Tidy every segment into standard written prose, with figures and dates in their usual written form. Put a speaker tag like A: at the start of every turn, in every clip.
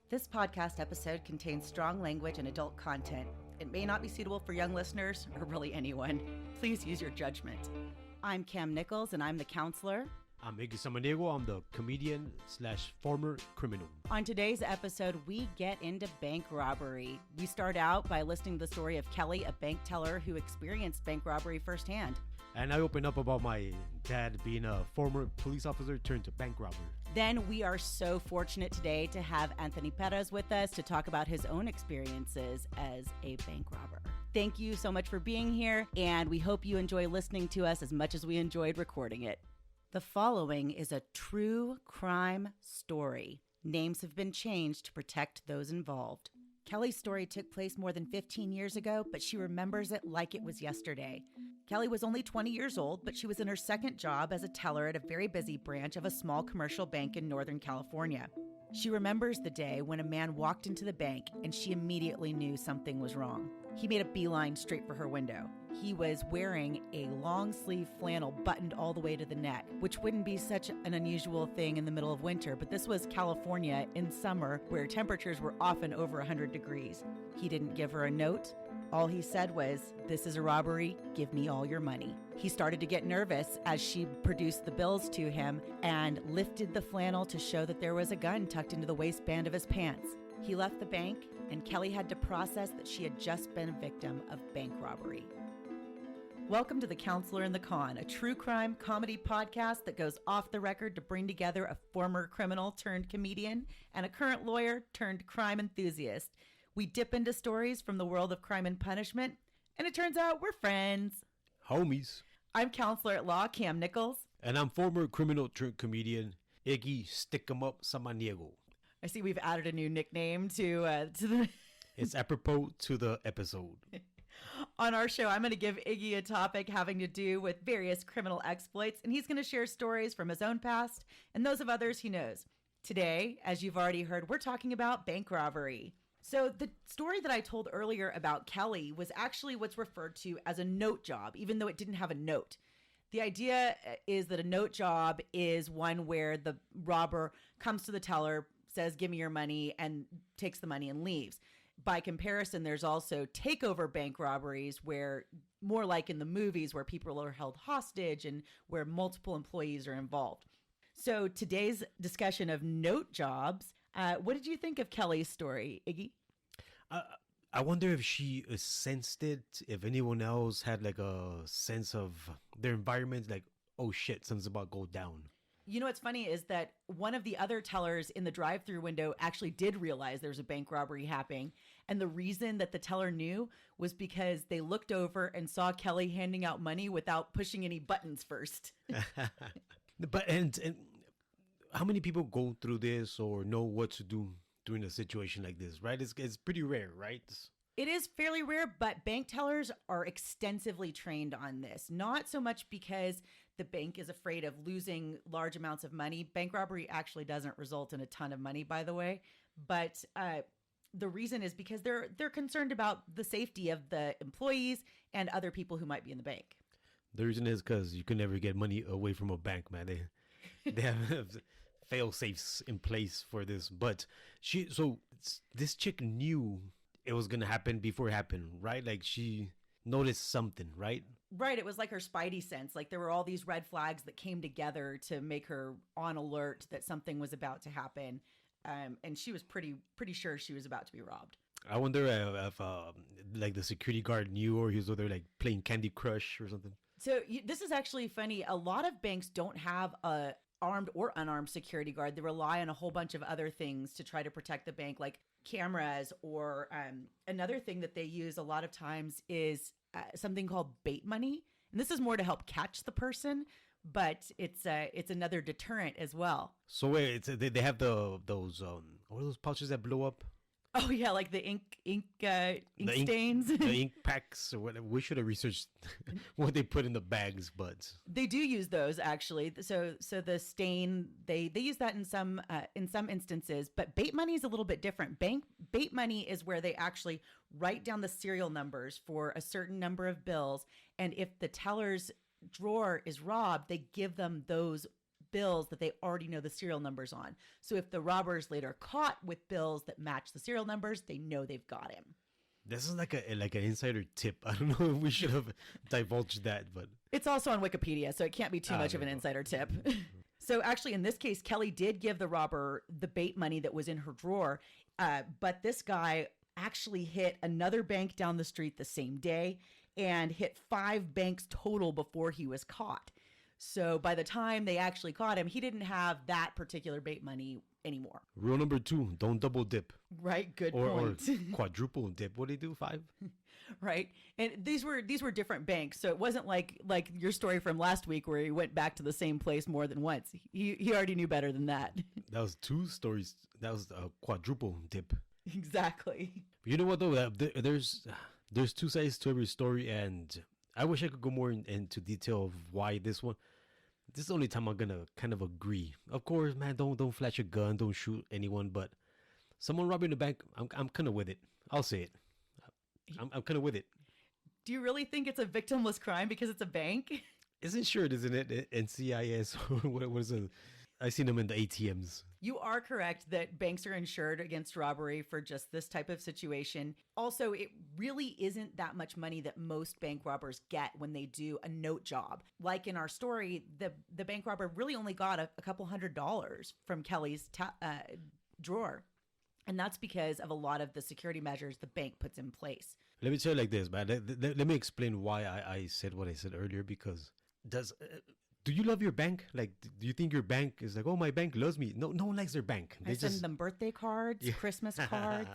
A: This podcast episode contains strong language and adult content. It may not be suitable for young listeners or really anyone. Please use your judgment. I'm Kam Nichols, and I'm the counselor.
B: I'm Iggy. I'm the comedian / former criminal.
A: On today's episode, we get into bank robbery. We start out by listening to the story of Kelly, a bank teller who experienced bank robbery firsthand.
B: And I open up about my dad being a former police officer turned to bank robber.
A: Then we are so fortunate today to have Anthony Perez with us to talk about his own experiences as a bank robber. Thank you so much for being here, and we hope you enjoy listening to us as much as we enjoyed recording it. The following is a true crime story. Names have been changed to protect those involved. Kelly's story took place more than 15 years ago, but she remembers it like it was yesterday. Kelly was only 20 years old, but she was in her second job as a teller at a very busy branch of a small commercial bank in Northern California. She remembers the day when a man walked into the bank and she immediately knew something was wrong. He made a beeline straight for her window. He was wearing a long sleeve flannel buttoned all the way to the neck, which wouldn't be such an unusual thing in the middle of winter, but this was California in summer where temperatures were often over 100 degrees. He didn't give her a note. All he said was, "This is a robbery, give me all your money." He started to get nervous as she produced the bills to him and lifted the flannel to show that there was a gun tucked into the waistband of his pants. He left the bank, and Kelly had to process that she had just been a victim of bank robbery. Welcome to The Counselor and the Con, a true crime comedy podcast that goes off the record to bring together a former criminal turned comedian and a current lawyer turned crime enthusiast. We dip into stories from the world of crime and punishment, and it turns out we're friends.
B: Homies.
A: I'm counselor at law, Kam Nichols.
B: And I'm former criminal turned comedian, Iggy Stick 'em Up Samaniego.
A: I see we've added a new nickname to the...
B: It's apropos to the episode.
A: On our show, I'm going to give Iggy a topic having to do with various criminal exploits, and he's going to share stories from his own past and those of others he knows. Today, as you've already heard, we're talking about bank robbery. So the story that I told earlier about Kelly was actually what's referred to as a note job, even though it didn't have a note. The idea is that a note job is one where the robber comes to the teller, says, "Give me your money," and takes the money and leaves. By comparison, there's also takeover bank robberies where, more like in the movies, where people are held hostage and where multiple employees are involved. So today's discussion of note jobs, what did you think of Kelly's story, Iggy?
B: I wonder if she sensed it, if anyone else had like a sense of their environment, like, oh shit, something's about to go down.
A: You know what's funny is that one of the other tellers in the drive-through window actually did realize there was a bank robbery happening. And the reason that the teller knew was because they looked over and saw Kelly handing out money without pushing any buttons first.
B: But and how many people go through this or know what to do during a situation like this, right? It's pretty rare, right?
A: It is fairly rare, but bank tellers are extensively trained on this. Not so much because the bank is afraid of losing large amounts of money. Bank robbery actually doesn't result in a ton of money, by the way. But the reason is because they're concerned about the safety of the employees and other people who might be in the bank.
B: The reason is because you can never get money away from a bank, man. They have fail safes in place for this. But this chick knew it was going to happen before it happened, right? Like she noticed something, right?
A: Right. It was like her spidey sense. Like there were all these red flags that came together to make her on alert that something was about to happen. And she was pretty sure she was about to be robbed.
B: I wonder if like the security guard knew, or he was over there like playing Candy Crush or something.
A: So this is actually funny. A lot of banks don't have a armed or unarmed security guard. They rely on a whole bunch of other things to try to protect the bank, like cameras, or another thing that they use a lot of times is something called bait money. And this is more to help catch the person, but it's another deterrent as well.
B: So wait, they have those what are those pouches that blow up?
A: Oh yeah, like the ink stains.
B: The ink packs or whatever. We should have researched what they put in the bags, but
A: they do use those actually. So the stain they use that in some instances, but bait money is a little bit different. Bait money is where they actually write down the serial numbers for a certain number of bills, and if the teller's drawer is robbed, they give them those bills that they already know the serial numbers on. So if the robber's later caught with bills that match the serial numbers, they know they've got him.
B: This is like an insider tip. I don't know if we should have divulged that, but
A: it's also on Wikipedia, so it can't be too much of an insider tip. So actually, in this case, Kelly did give the robber the bait money that was in her drawer, but this guy actually hit another bank down the street the same day and hit 5 banks total before he was caught. So by the time they actually caught him, he didn't have that particular bait money anymore.
B: Rule number 2, don't double dip.
A: Right, good point.
B: Or quadruple dip. What do they do, 5?
A: Right. And these were different banks. So it wasn't like your story from last week where he went back to the same place more than once. He already knew better than that.
B: That was 2 stories. That was a quadruple dip.
A: Exactly.
B: But you know what though? There's 2 sides to every story, and I wish I could go more into detail of why this one. This is the only time I'm gonna kind of agree. Of course, man, don't flash a gun, don't shoot anyone, but someone robbing the bank, I'm kind of with it. I'll say it. I'm kind of with it.
A: Do you really think it's a victimless crime because it's a bank?
B: It's insured, isn't it? NCIS or what is it? I seen them in the ATMs.
A: You are correct that banks are insured against robbery for just this type of situation. Also, it really isn't that much money that most bank robbers get when they do a note job. Like in our story, the bank robber really only got a couple $100s from Kelly's drawer. And that's because of a lot of the security measures the bank puts in place.
B: Let me tell you like this, man. Let me explain why I said what I said earlier, because do you love your bank? Like, do you think your bank is like, oh, my bank loves me? No one likes their bank.
A: I send them birthday cards, Christmas cards,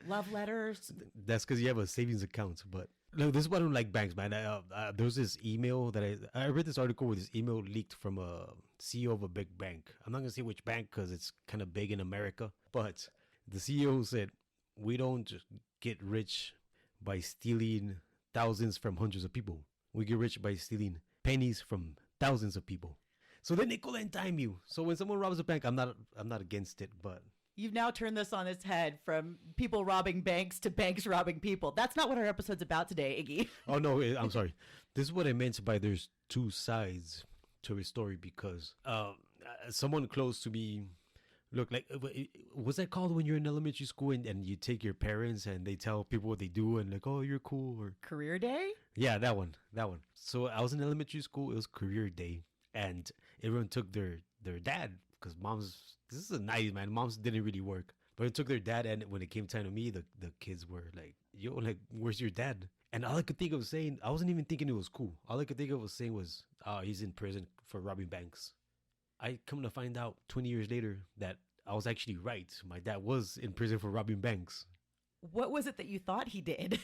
A: love letters.
B: That's because you have a savings account. But look, this is why I don't like banks, man. There was this email that I read this article where this email leaked from a CEO of a big bank. I'm not going to say which bank because it's kind of big in America. But the CEO said, we don't get rich by stealing thousands from hundreds of people. We get rich by stealing pennies from thousands of people. So then they nickel and dime you. So when someone robs a bank, I'm not against it, but
A: you've now turned this on its head from people robbing banks to banks robbing people. That's not what our episode's about today, Iggy.
B: Oh no, I'm sorry. This is what I meant by there's 2 sides to a story, because someone close to me, look, like, what's that called when you're in elementary school and you take your parents and they tell people what they do and like, oh, you're cool, or
A: career day?
B: Yeah, that one. So I was in elementary school. It was career day, and everyone took their dad, because this is the 90s, man. Moms didn't really work, but it took their dad. And when it came time to me, the kids were like, yo, like, where's your dad? And all I could think of saying, I wasn't even thinking it was cool. All I could think of was saying was, he's in prison for robbing banks. I come to find out 20 years later that I was actually right. My dad was in prison for robbing banks.
A: What was it that you thought he did?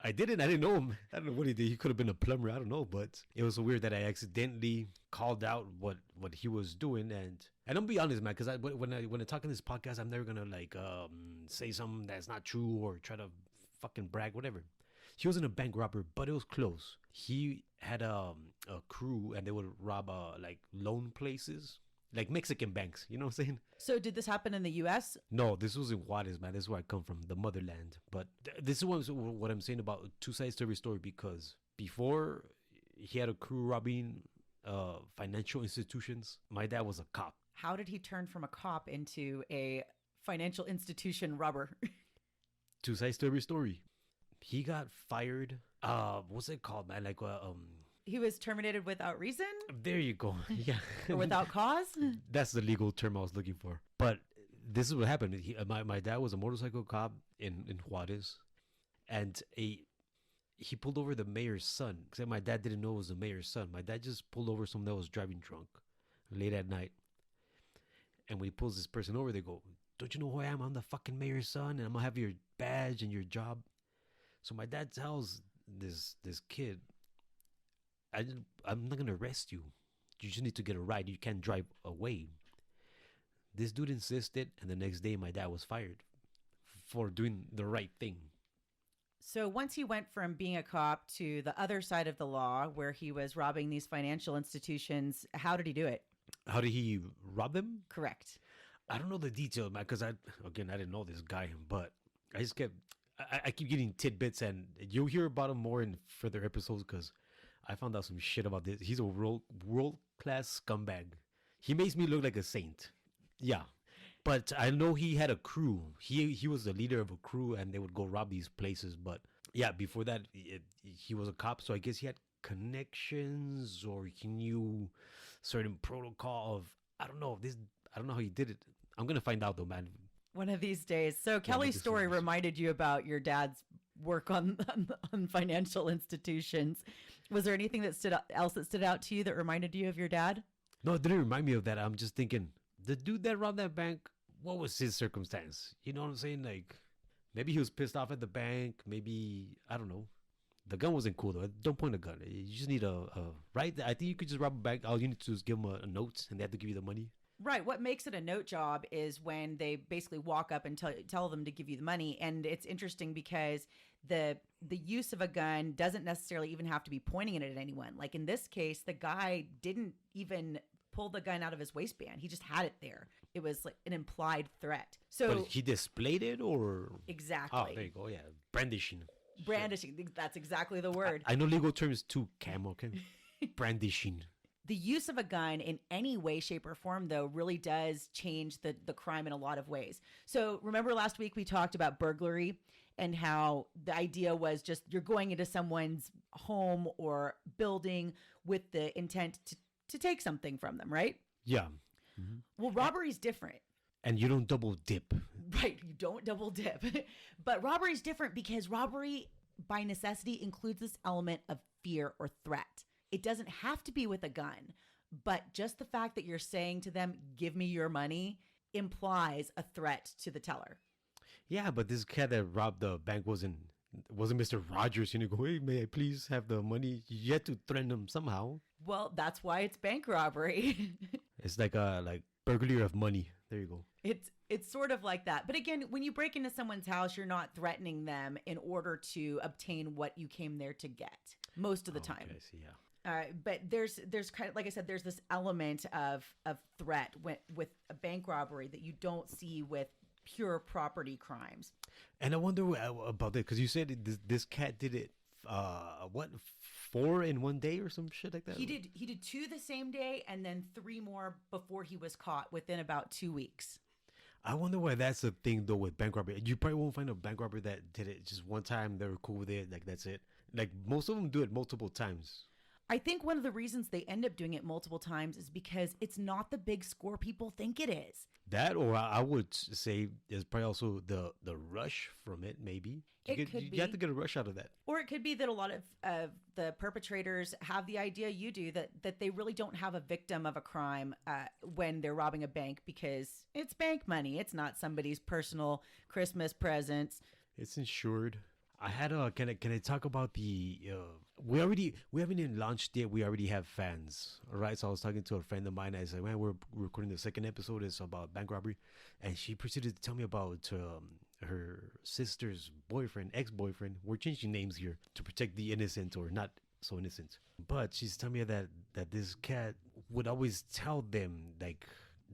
B: I didn't know him. I don't know what he did. He could have been a plumber. I don't know. But it was so weird that I accidentally called out what he was doing. And I'm be honest, man, because when I talk in this podcast, I'm never gonna like say something that's not true or try to fucking brag, whatever. He wasn't a bank robber, but it was close. He had a crew, and they would rob like loan places, like Mexican banks. You know what I'm saying?
A: So did this happen in the U.S.?
B: No, this was in Juarez, man. This is where I come from, the motherland. But this is what I'm saying about 2 sides to every story, because before he had a crew robbing financial institutions, my dad was a cop.
A: How did he turn from a cop into a financial institution robber?
B: 2 sides to every story. He got fired. What's it called, man? Like
A: he was terminated without reason?
B: There you go. Yeah.
A: Or without cause?
B: That's the legal term I was looking for. But this is what happened. My dad was a motorcycle cop in Juarez, and he pulled over the mayor's son. Except my dad didn't know it was the mayor's son. My dad just pulled over someone that was driving drunk late at night. And when he pulls this person over, they go, don't you know who I am? I'm the fucking mayor's son, and I'm gonna have your badge and your job. So my dad tells this kid, I'm not going to arrest you. You just need to get a ride. You can't drive away. This dude insisted, and the next day my dad was fired for doing the right thing.
A: So once he went from being a cop to the other side of the law, where he was robbing these financial institutions, how did he do it?
B: How did he rob them?
A: Correct.
B: I don't know the details, man, because I didn't know this guy, but I keep getting tidbits, and you'll hear about him more in further episodes, because I found out some shit about this. He's a world-class scumbag. He makes me look like a saint. Yeah. But I know he had a crew. He was the leader of a crew, and they would go rob these places. But yeah, before that, he was a cop, so I guess he had connections, or he knew certain protocol of I don't know this. I don't know how he did it. I'm gonna find out though, man.
A: One of these days. So Kelly's story reminded you about your dad's work on financial institutions. Was there anything that stood out to you that reminded you of your dad?
B: No, it didn't remind me of that. I'm just thinking, the dude that robbed that bank, what was his circumstance? You know what I'm saying? Like, maybe he was pissed off at the bank. Maybe, I don't know. The gun wasn't cool, though. Don't point a gun. You just need right? I think you could just rob a bank. All you need to do is give them a note, and they have to give you the money.
A: Right. What makes it a note job is when they basically walk up and tell them to give you the money. And it's interesting because the use of a gun doesn't necessarily even have to be pointing it at anyone. Like in this case, the guy didn't even pull the gun out of his waistband. He just had it there. It was like an implied threat. So
B: but he displayed it, or
A: exactly.
B: Oh, there you go. Yeah, brandishing.
A: Brandishing. Sure. That's exactly the word.
B: I know legal terms too, Cam. Okay, brandishing.
A: The use of a gun in any way, shape, or form, though, really does change the crime in a lot of ways. So remember last week we talked about burglary and how the idea was just you're going into someone's home or building with the intent to take something from them, right?
B: Yeah.
A: Mm-hmm. Well, robbery's different.
B: And you don't double dip.
A: Right, you don't double dip. But robbery's different because robbery, by necessity, includes this element of fear or threat. It doesn't have to be with a gun, but just the fact that you're saying to them, give me your money, implies a threat to the teller.
B: Yeah, but this cat that robbed the bank wasn't Mr. Rogers. You go, hey, may I please have the money? You had to threaten him somehow.
A: Well, that's why it's bank robbery.
B: It's like burglary of money. There you go.
A: It's sort of like that. But again, when you break into someone's house, you're not threatening them in order to obtain what you came there to get most of the time.
B: Okay, I see, yeah.
A: But there's kind of, like I said, there's this element of threat with a bank robbery that you don't see with pure property crimes.
B: And I wonder about that, because you said this cat did it, 4 in one day or some shit like that?
A: He did 2 the same day and then 3 more before he was caught within about 2 weeks.
B: I wonder why that's the thing, though, with bank robbery. You probably won't find a bank robber that did it just one time. They were cool with it. Like, that's it. Like, most of them do it multiple times.
A: I think one of the reasons they end up doing it multiple times is because it's not the big score people think it is.
B: That, or I would say there's probably also the rush from it, maybe. You have to get a rush out of that.
A: Or it could be that a lot of the perpetrators have the idea you do that they really don't have a victim of a crime when they're robbing a bank because it's bank money. It's not somebody's personal Christmas presents.
B: It's insured. I had can I talk about the we haven't even launched yet. We already have fans. All right. So I was talking to a friend of mine. I said, man, we're recording the second episode. It's about bank robbery. And she proceeded to tell me about her sister's ex-boyfriend. We're changing names here to protect the innocent, or not so innocent. But she's telling me that this cat would always tell them, like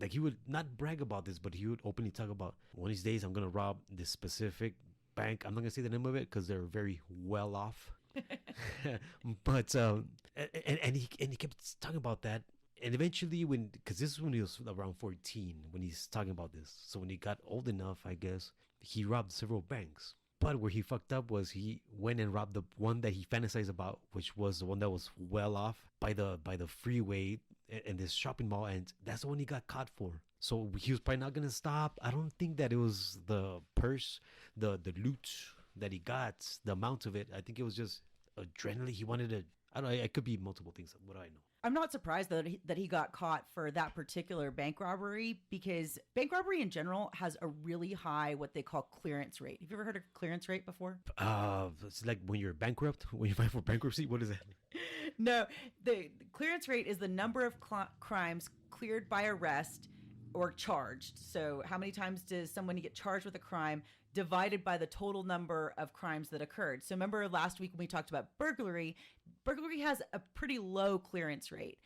B: he would not brag about this, but he would openly talk about, one of these days I'm going to rob this specific bank. I'm not gonna say the name of it because they're very well off. But and he kept talking about that, and eventually because this is when he was around 14 when he's talking about this. So when he got old enough, I guess, he robbed several banks. But where he fucked up was he went and robbed the one that he fantasized about, which was the one that was well off by the freeway in this shopping mall, and that's the one he got caught for. So he was probably not gonna stop. I don't think that it was the purse, the loot that he got, the amount of it. I think it was just adrenaline. He wanted to. I don't know. It could be multiple things. What do I know?
A: I'm not surprised that he got caught for that particular bank robbery, because bank robbery in general has a really high what they call clearance rate. Have you ever heard of clearance rate before?
B: It's like when you're bankrupt, when you file for bankruptcy. What is that?
A: No, the clearance rate is the number of crimes cleared by arrest or charged. So how many times does someone get charged with a crime divided by the total number of crimes that occurred? So remember last week when we talked about burglary has a pretty low clearance rate.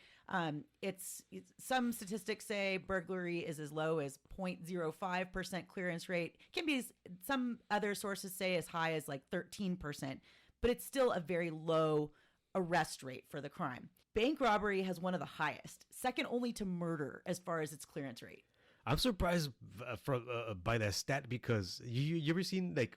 A: It's some statistics say burglary is as low as 0.05% clearance rate. Can be, some other sources say as high as like 13%, but it's still a very low arrest rate for the crime. Bank robbery has one of the highest, second only to murder as far as its clearance rate.
B: I'm surprised by that stat because you ever seen like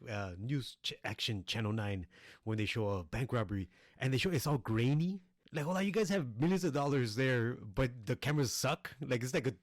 B: Action Channel 9 when they show a bank robbery and they show it's all grainy? Like, hold on, you guys have millions of dollars there, but the cameras suck. Like it's like a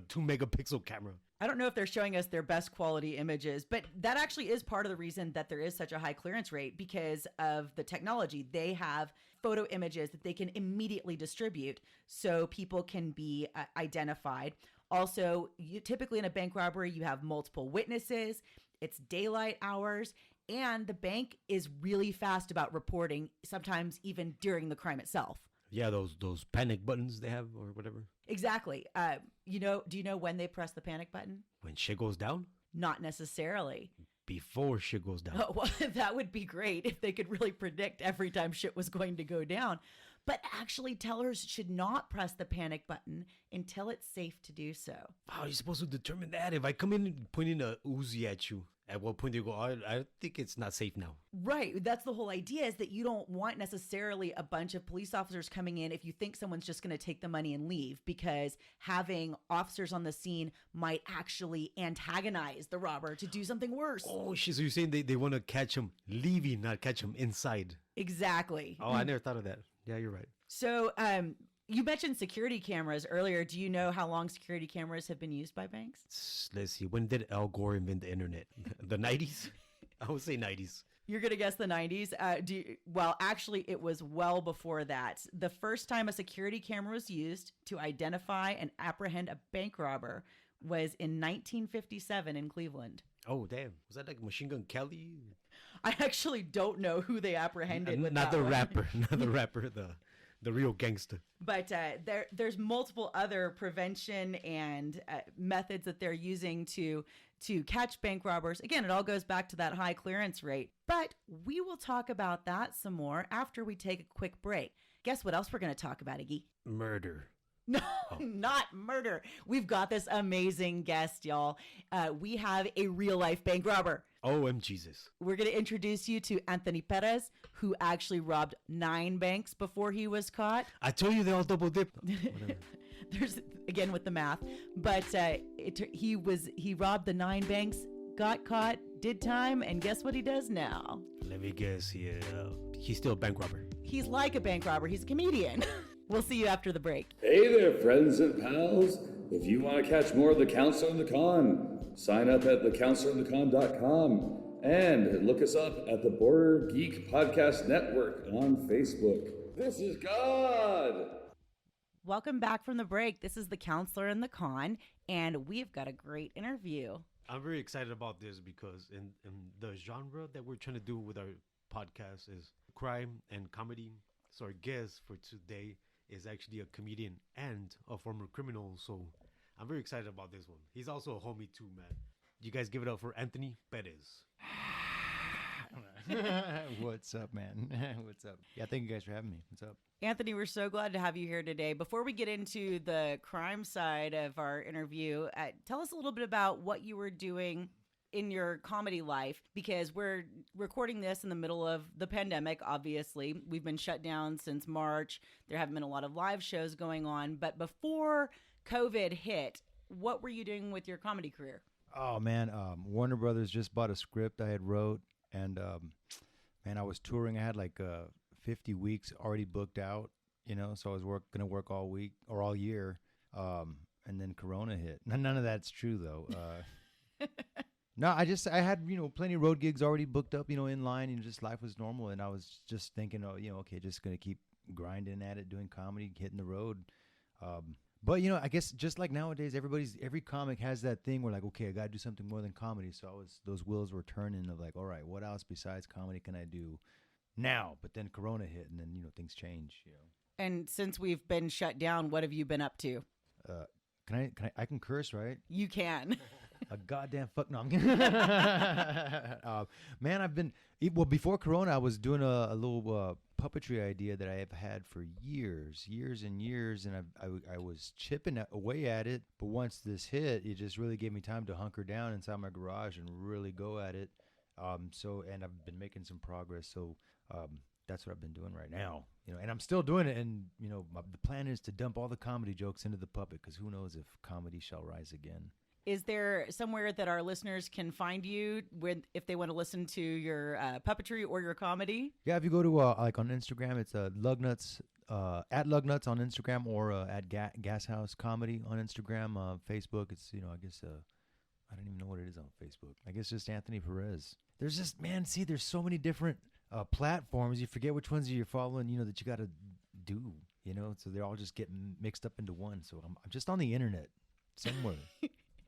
B: 2 megapixel camera.
A: I don't know if they're showing us their best quality images, but that actually is part of the reason that there is such a high clearance rate because of the technology. They have photo images that they can immediately distribute so people can be identified. Also, typically in a bank robbery, you have multiple witnesses, it's daylight hours, and the bank is really fast about reporting, sometimes even during the crime itself.
B: Yeah, those panic buttons they have or whatever.
A: Exactly. Do you know when they press the panic button?
B: When shit goes down?
A: Not necessarily.
B: Before shit goes down.
A: Oh, well, that would be great if they could really predict every time shit was going to go down. But actually, tellers should not press the panic button until it's safe to do so.
B: How are you supposed to determine that? If I come in pointing a Uzi at you, at what point do you go, I think it's not safe now?
A: Right. That's the whole idea, is that you don't want necessarily a bunch of police officers coming in if you think someone's just going to take the money and leave, because having officers on the scene might actually antagonize the robber to do something worse.
B: Oh, shit. So you're saying they want to catch him leaving, not catch him inside?
A: Exactly.
B: Oh, I never thought of that. Yeah, you're right.
A: So, you mentioned security cameras earlier. Do you know how long security cameras have been used by banks?
B: Let's see. When did Al Gore invent the internet? The 90s? I would say 90s.
A: You're going to guess the 90s? Well, actually, it was well before that. The first time a security camera was used to identify and apprehend a bank robber was in 1957 in Cleveland.
B: Oh, damn. Was that like Machine Gun Kelly?
A: I actually don't know who they apprehended with
B: not
A: that
B: the
A: one.
B: rapper. Not the rapper. The real gangster.
A: But there's multiple other prevention and methods that they're using to catch bank robbers. Again, it all goes back to that high clearance rate. But we will talk about that some more after we take a quick break. Guess what else we're going to talk about, Iggy?
B: Murder.
A: No, not murder. We've got this amazing guest, y'all. We have a real life bank robber.
B: OM Jesus.
A: We're going to introduce you to Anthony Perez, who actually robbed 9 banks before he was caught.
B: I told you they all double dip.
A: There's, again, with the math. But he robbed the 9 banks, got caught, did time, and guess what he does now?
B: Let me guess here. He's still a bank robber.
A: He's like a bank robber. He's a comedian. We'll see you after the break.
C: Hey there, friends and pals. If you want to catch more of The Counselor and the Con, sign up at thecounselorandthecon.com and look us up at the Border Geek Podcast Network on Facebook. This is God.
A: Welcome back from the break. This is The Counselor and the Con, and we've got a great interview.
B: I'm very excited about this because in the genre that we're trying to do with our podcast is crime and comedy. So our guest for today is actually a comedian and a former criminal. So I'm very excited about this one. He's also a homie too, man. You guys give it up for Anthony Perez.
D: What's up, man? What's up? Yeah, thank you guys for having me. What's up?
A: Anthony, we're so glad to have you here today. Before we get into the crime side of our interview, tell us a little bit about what you were doing in your comedy life, because we're recording this in the middle of the pandemic. Obviously, we've been shut down since March. There haven't been a lot of live shows going on, but before COVID hit, what were you doing with your comedy career?
D: Oh man, Warner Brothers just bought a script I had wrote, and man, I was touring. I had like 50 weeks already booked out, so I was gonna work all week or all year, and then Corona hit. None of that's true though. No, I had, plenty of road gigs already booked up, in line, and just life was normal. And I was just thinking, okay, just going to keep grinding at it, doing comedy, hitting the road. But, I guess just like nowadays, every comic has that thing where like, okay, I got to do something more than comedy. So those wheels were turning of like, all right, what else besides comedy can I do now? But then Corona hit, and then, things change,
A: And since we've been shut down, what have you been up to?
D: I can curse, right?
A: You can.
D: A goddamn fuck. No, I'm kidding. Man, before Corona, I was doing a little puppetry idea that I have had for years and years. And I was chipping away at it. But once this hit, it just really gave me time to hunker down inside my garage and really go at it. And I've been making some progress. So that's what I've been doing right now. And I'm still doing it. And the plan is to dump all the comedy jokes into the puppet, because who knows if comedy shall rise again.
A: Is there somewhere that our listeners can find you if they want to listen to your puppetry or your comedy?
D: Yeah, if you go to like on Instagram, it's Lugnuts, at Lugnuts on Instagram, or at Gas House Comedy on Instagram. Facebook, it's I guess I don't even know what it is on Facebook. I guess just Anthony Perez. There's just there's so many different platforms. You forget which ones you're following. That you got to do. So they're all just getting mixed up into one. So I'm just on the internet somewhere.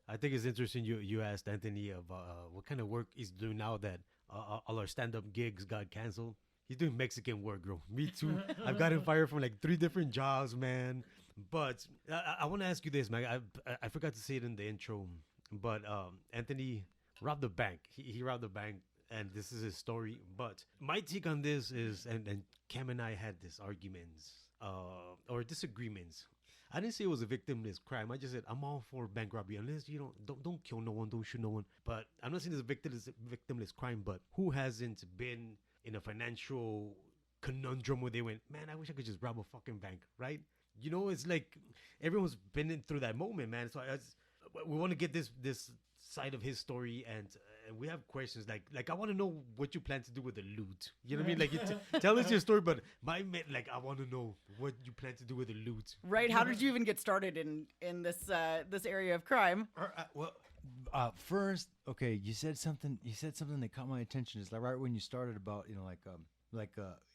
B: I think it's interesting you asked Anthony of what kind of work he's doing now that all our stand-up gigs got canceled. He's doing Mexican work, bro. Me too. I've gotten fired from like 3 different jobs, man. But I want to ask you this, man. I forgot to say it in the intro, but Anthony robbed a bank. He robbed a bank, and this is his story. But my take on this is, and Kam and I had this arguments or disagreements. I didn't say it was a victimless crime. I just said I'm all for bank robbery, unless you don't kill no one, don't shoot no one. But I'm not saying it's a victimless crime. But who hasn't been in a financial conundrum where they went, man, I wish I could just rob a fucking bank, right? It's like everyone's been through that moment, man. So we want to get this side of his story, and we have questions like I want to know what you plan to do with the loot. You know what I mean? Like, tell us your story, but I want to know what you plan to do with the loot.
A: Right? How did you even get started in this area of crime?
D: First, okay, you said something that caught my attention. It's like right when you started about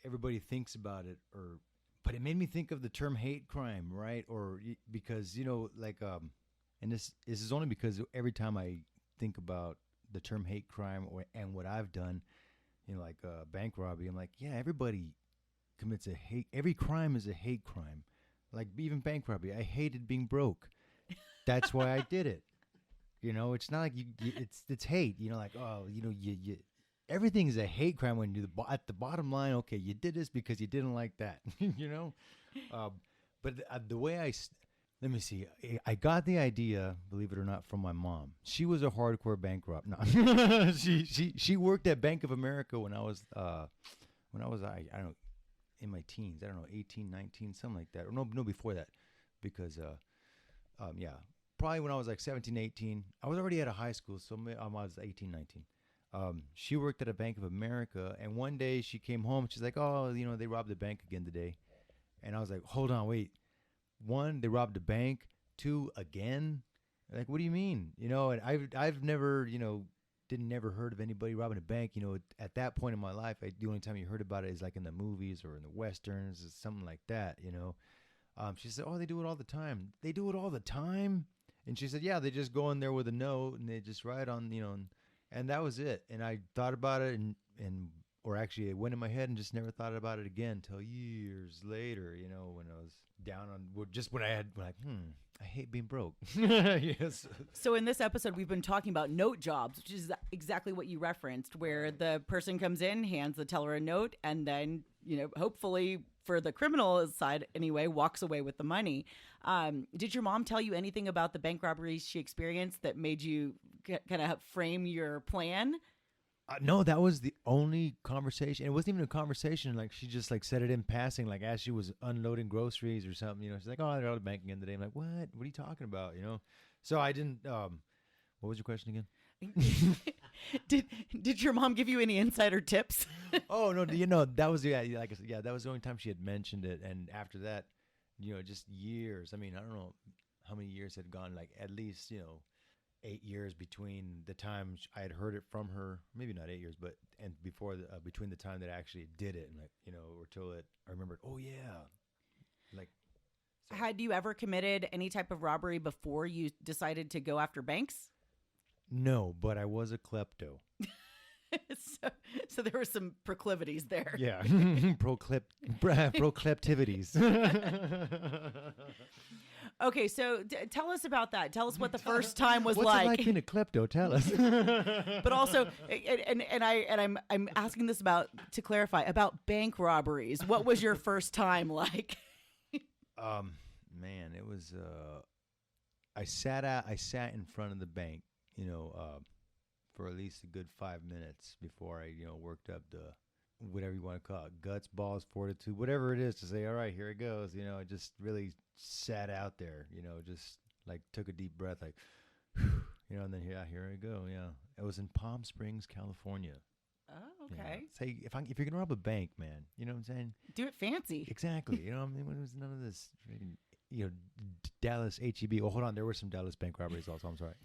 D: everybody thinks about it, but it made me think of the term hate crime, right? Or because and this is only because every time I think about the term hate crime and what I've done, bank robbery, I'm like, yeah, everybody commits every crime is a hate crime. Like even bank robbery, I hated being broke. That's why I did it. It's not like it's hate. You everything is a hate crime when you at the bottom line. Okay, you did this because you didn't like that. But the way let me see. I got the idea, believe it or not, from my mom. She was a hardcore bank robber. No, she worked at Bank of America when I was I don't know, in my teens. I don't know, 18, 19, something like that. Or no, before that, because probably when I was like 17, 18. I was already out of high school, so I was 18, 19. She worked at a Bank of America, and one day she came home. She's like, "Oh, they robbed the bank again today," and I was like, "Hold on, wait." 1, they robbed a bank. 2, again? Like, what do you mean? And I've never, never heard of anybody robbing a bank. At that point in my life, the only time you heard about it is like in the movies or in the westerns, or something like that. She said, "Oh, they do it all the time." They do it all the time? And she said, "Yeah, they just go in there with a note and they just write on, and that was it." And I thought about it or actually it went in my head and just never thought about it again until years later, when I was down on, just when I had like, I hate being broke. Yes.
A: So in this episode, we've been talking about note jobs, which is exactly what you referenced, where the person comes in, hands the teller a note, and then, hopefully for the criminal side anyway, walks away with the money. Did your mom tell you anything about the bank robberies she experienced that made you kind of frame your plan?
D: No, that was the only conversation. It wasn't even a conversation. Like, she just said it in passing, like as she was unloading groceries or something. She's like, "Oh, they're out of the bank again today." I'm like, "What? What are you talking about?" So I didn't. What was your question again?
A: Did your mom give you any insider tips?
D: Oh no, that was that was the only time she had mentioned it. And after that, just years. I mean, I don't know how many years had gone. Like at least 8 years between the time I had heard it from her, maybe not 8 years, but before between the time that I actually did it and or till I remembered. Oh yeah, So.
A: Had you ever committed any type of robbery before you decided to go after banks?
D: No, but I was a klepto.
A: So there were some proclivities there.
D: Yeah, procliptivities.
A: Okay, so tell us about that. Tell us what the first time was
D: What's
A: like.
D: What's it like being a klepto? Tell us.
A: But also, I'm asking this to clarify about bank robberies. What was your first time like?
D: Man, it was. I sat in front of the bank, for at least a good 5 minutes before I, worked up whatever you want to call it, guts, balls, fortitude, whatever it is, to say, all right, here it goes. You know, I just really sat out there, you know, just like took a deep breath, like, you know, and then here I go. Yeah. It was in Palm Springs, California.
A: Oh,
D: Yeah.
A: okay.
D: Say, if you're going to rob a bank, man, you know what I'm saying?
A: Do it fancy.
D: Exactly. You know what I mean? When it was none of this, you know, Dallas HEB. Oh, hold on. There were some Dallas bank robberies also. I'm sorry.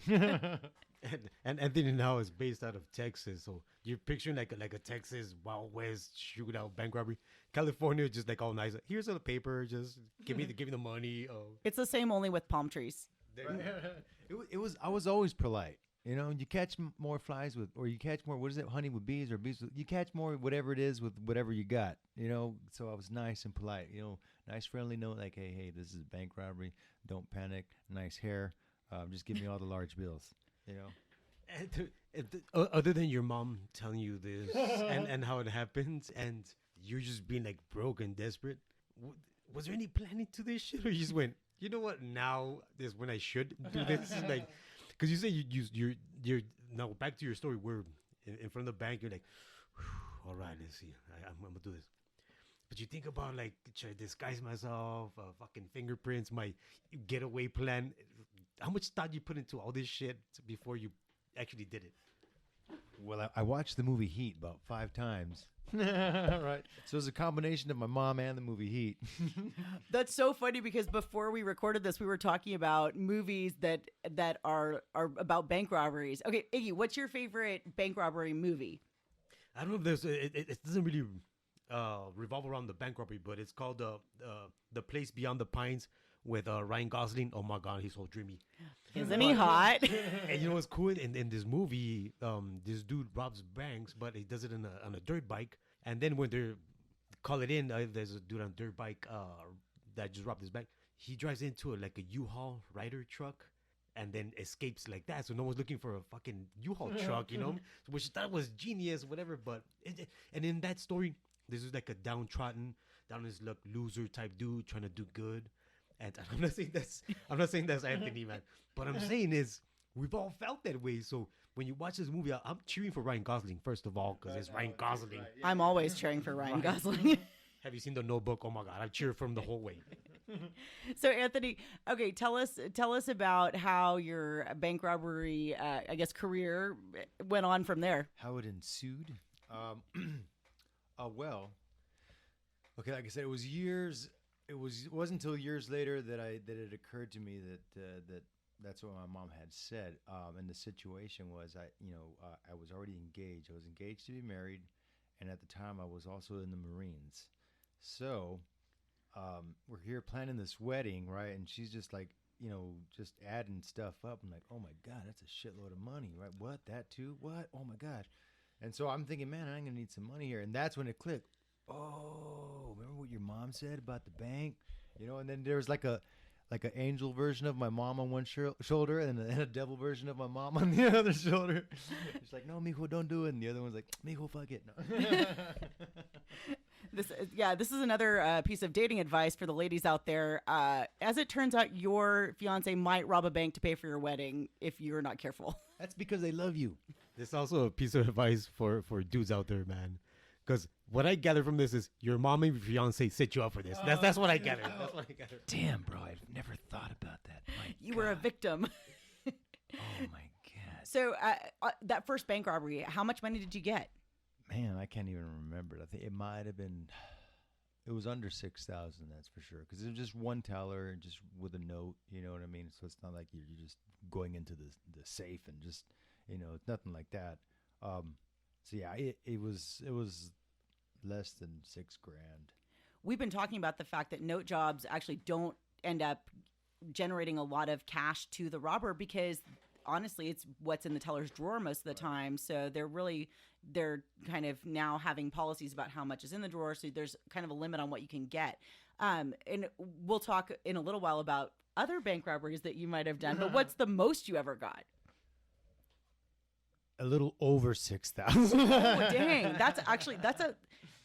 B: And Anthony now is based out of Texas, so you're picturing like a Texas Wild West shootout bank robbery. California just like all nice. Here's the paper, just give me the money. Oh,
A: It's the same, only with palm trees.
D: It was. I was always polite. You know, you catch more flies with, or you catch more. What is it? Honey with bees, or bees? You catch more whatever it is with whatever you got. You know, so I was nice and polite. You know, nice friendly note like, hey, this is a bank robbery. Don't panic. Nice hair. Just give me all the large bills. You know.
B: Other than your mom telling you this and how it happens, and you're just being like broke and desperate, was there any planning to this shit, or you just went, you know what? Now is when I should do this. Like, because you say you're now back to your story. We're in front of the bank. You're like, all right, let's see. I'm gonna do this. But you think about like, should I disguise myself? Fucking fingerprints, my getaway plan. How much thought you put into all this shit before you actually did it?
D: Well, I watched the movie Heat about 5 times. Right. So it was a combination of my mom and the movie Heat.
A: That's so funny because before we recorded this, we were talking about movies that are about bank robberies. Okay, Iggy, what's your favorite bank robbery movie?
B: I don't know if there's it doesn't really revolve around the bank robbery, but it's called the Place Beyond the Pines with Ryan Gosling. Oh my God, he's so dreamy.
A: Isn't he hot?
B: And you know what's cool? In this movie, this dude robs banks, but he does it on a dirt bike. And then when they call it in, there's a dude on a dirt bike that just robbed his bank. He drives into a U-Haul Ryder truck and then escapes like that. So no one's looking for a fucking U-Haul truck, you know? Which I thought was genius, whatever. But and in that story, this is like a downtrodden, down his luck loser type dude trying to do good. And I'm not saying that's Anthony, man. But I'm saying is we've all felt that way. So when you watch this movie, I'm cheering for Ryan Gosling first of all because it's Ryan Gosling.
A: Right. I'm always cheering for Ryan Gosling.
B: Have you seen The Notebook? Oh my God, I cheered from the whole way.
A: So Anthony, okay, tell us about how your bank robbery, career went on from there.
D: How it ensued? Well, okay, like I said, it was years. It wasn't until years later that it occurred to me that that's what my mom had said. And the situation was, I was already engaged. I was engaged to be married, and at the time I was also in the Marines. So we're here planning this wedding, right? And she's just like, just adding stuff up. I'm like, oh my God, that's a shitload of money, right? What, that too? What? Oh my God. And so I'm thinking, man, I'm gonna need some money here. And that's when it clicked. Oh, remember what your mom said about the bank? And then there was like an angel version of my mom on one shoulder and a devil version of my mom on the other shoulder. She's like, no, mijo, don't do it. And the other one's like, mijo, fuck it. No.
A: This is another piece of dating advice for the ladies out there. As it turns out, your fiance might rob a bank to pay for your wedding if you're not careful.
D: That's because they love you.
B: This is also a piece of advice for dudes out there, man. Because what I gather from this is your mom and your fiance set you up for this. That's what I gather. That's what I gather.
D: Damn, bro, I've never thought about that.
A: You were a victim.
D: Oh my God.
A: So that first bank robbery, how much money did you get?
D: Man, I can't even remember it. I think it might have been. It was under 6,000, that's for sure. Because it was just one teller, just with a note. You know what I mean? So it's not like you're just going into the safe and just it's nothing like that. So yeah, it was less than $6,000.
A: We've been talking about the fact that note jobs actually don't end up generating a lot of cash to the robber because honestly, it's what's in the teller's drawer most of the time. So they're kind of now having policies about how much is in the drawer. So there's kind of a limit on what you can get. And we'll talk in a little while about other bank robberies that you might have done. But what's the most you ever got?
D: A little over 6,000.
A: Oh, dang.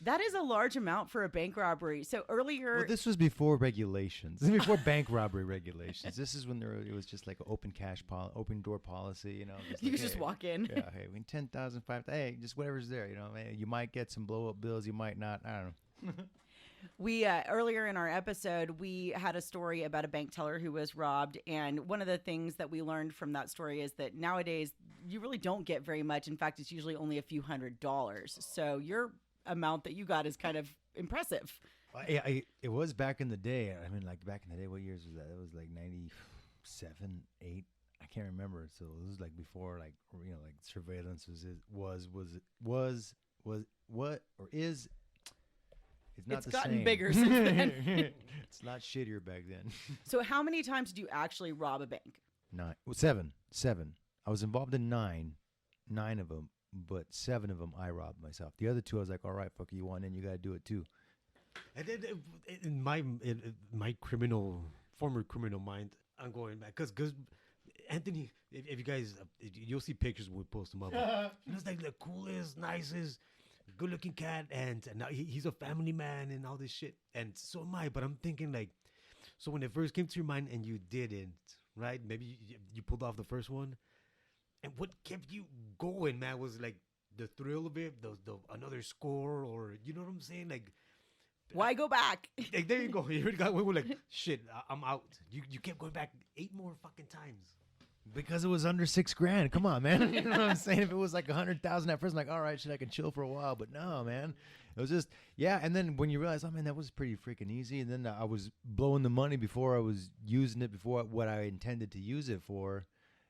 A: That is a large amount for a bank robbery. So earlier,
D: Well, this was before regulations, before bank robbery regulations. This is when it was just like an open door policy. You know,
A: you
D: like,
A: could just
D: hey,
A: walk in.
D: Yeah, hey, we 10,000, 5,000, hey, just whatever's there. You know, you might get some blow up bills, you might not. I don't know.
A: We earlier in our episode, we had a story about a bank teller who was robbed, and one of the things that we learned from that story is that nowadays you really don't get very much. In fact, it's usually only a few $100s. So your amount that you got is kind of impressive.
D: It was back in the day. I mean, like back in the day, what years was that? It was like 97, 8. I can't remember. So it was like before, like, you know, like surveillance was what or is. It's not the
A: gotten
D: same.
A: bigger since then.
D: It's not shittier back then.
A: So how many times did you actually rob a bank?
D: 9, well, 7. I was involved in 9 of them, but 7 of them I robbed myself. The other 2, I was like, all right, fuck you want in, you got to do it too.
B: And then in my former criminal mind, I'm going back because Anthony, if you guys, you'll see pictures when we post them up. He was like the coolest, nicest, good-looking cat, and now he's a family man and all this shit. And so am I. But I'm thinking like, so when it first came to your mind and you didn't, right? Maybe you pulled off the first one, and what kept you going, man, was like the thrill of it, the another score, or you know what I'm saying, like.
A: Why go back?
B: Like, there you go. You already got. We were like, shit. I'm out. You kept going back 8 more fucking times.
D: Because it was under $6,000. Come on, man. You know what I'm saying? If it was like 100,000 at first, I'm like, all right, shit, I can chill for a while. But no, man. It was just, yeah. And then when you realize, oh man, that was pretty freaking easy. And then I was blowing the money before I was using it, before what I intended to use it for,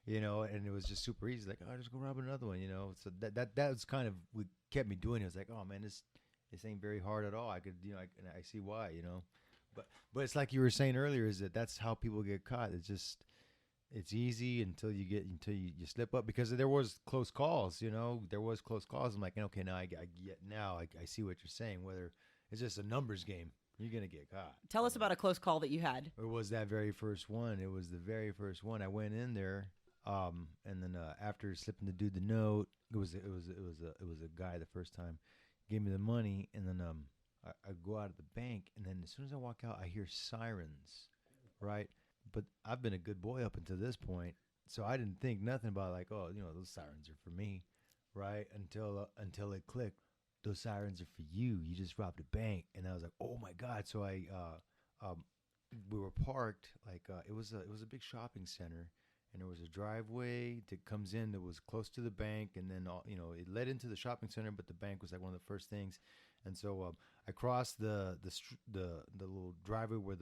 D: you know. And it was just super easy. Like, oh, just go rob another one, you know. So that was kind of what kept me doing it. I was like, oh man, this ain't very hard at all. I could, you know, and I see why, you know. But it's like you were saying earlier, is that's how people get caught. It's easy until you slip up, because there was close calls, you know. There was close calls. I'm like, okay, now I see what you're saying. Whether it's just a numbers game, you're gonna get caught.
A: Tell us about a close call that you had.
D: It was that very first one. It was the very first one. I went in there, and then after slipping the dude the note, it was a guy the first time, gave me the money, and then I go out of the bank, and then as soon as I walk out, I hear sirens, right? But I've been a good boy up until this point, so I didn't think nothing about like, oh, you know, those sirens are for me, right? Until it clicked, those sirens are for you. You just robbed a bank, and I was like, oh my god! So we were parked like it was a big shopping center, and there was a driveway that comes in that was close to the bank, and then it led into the shopping center, but the bank was like one of the first things, and so I crossed the little driveway where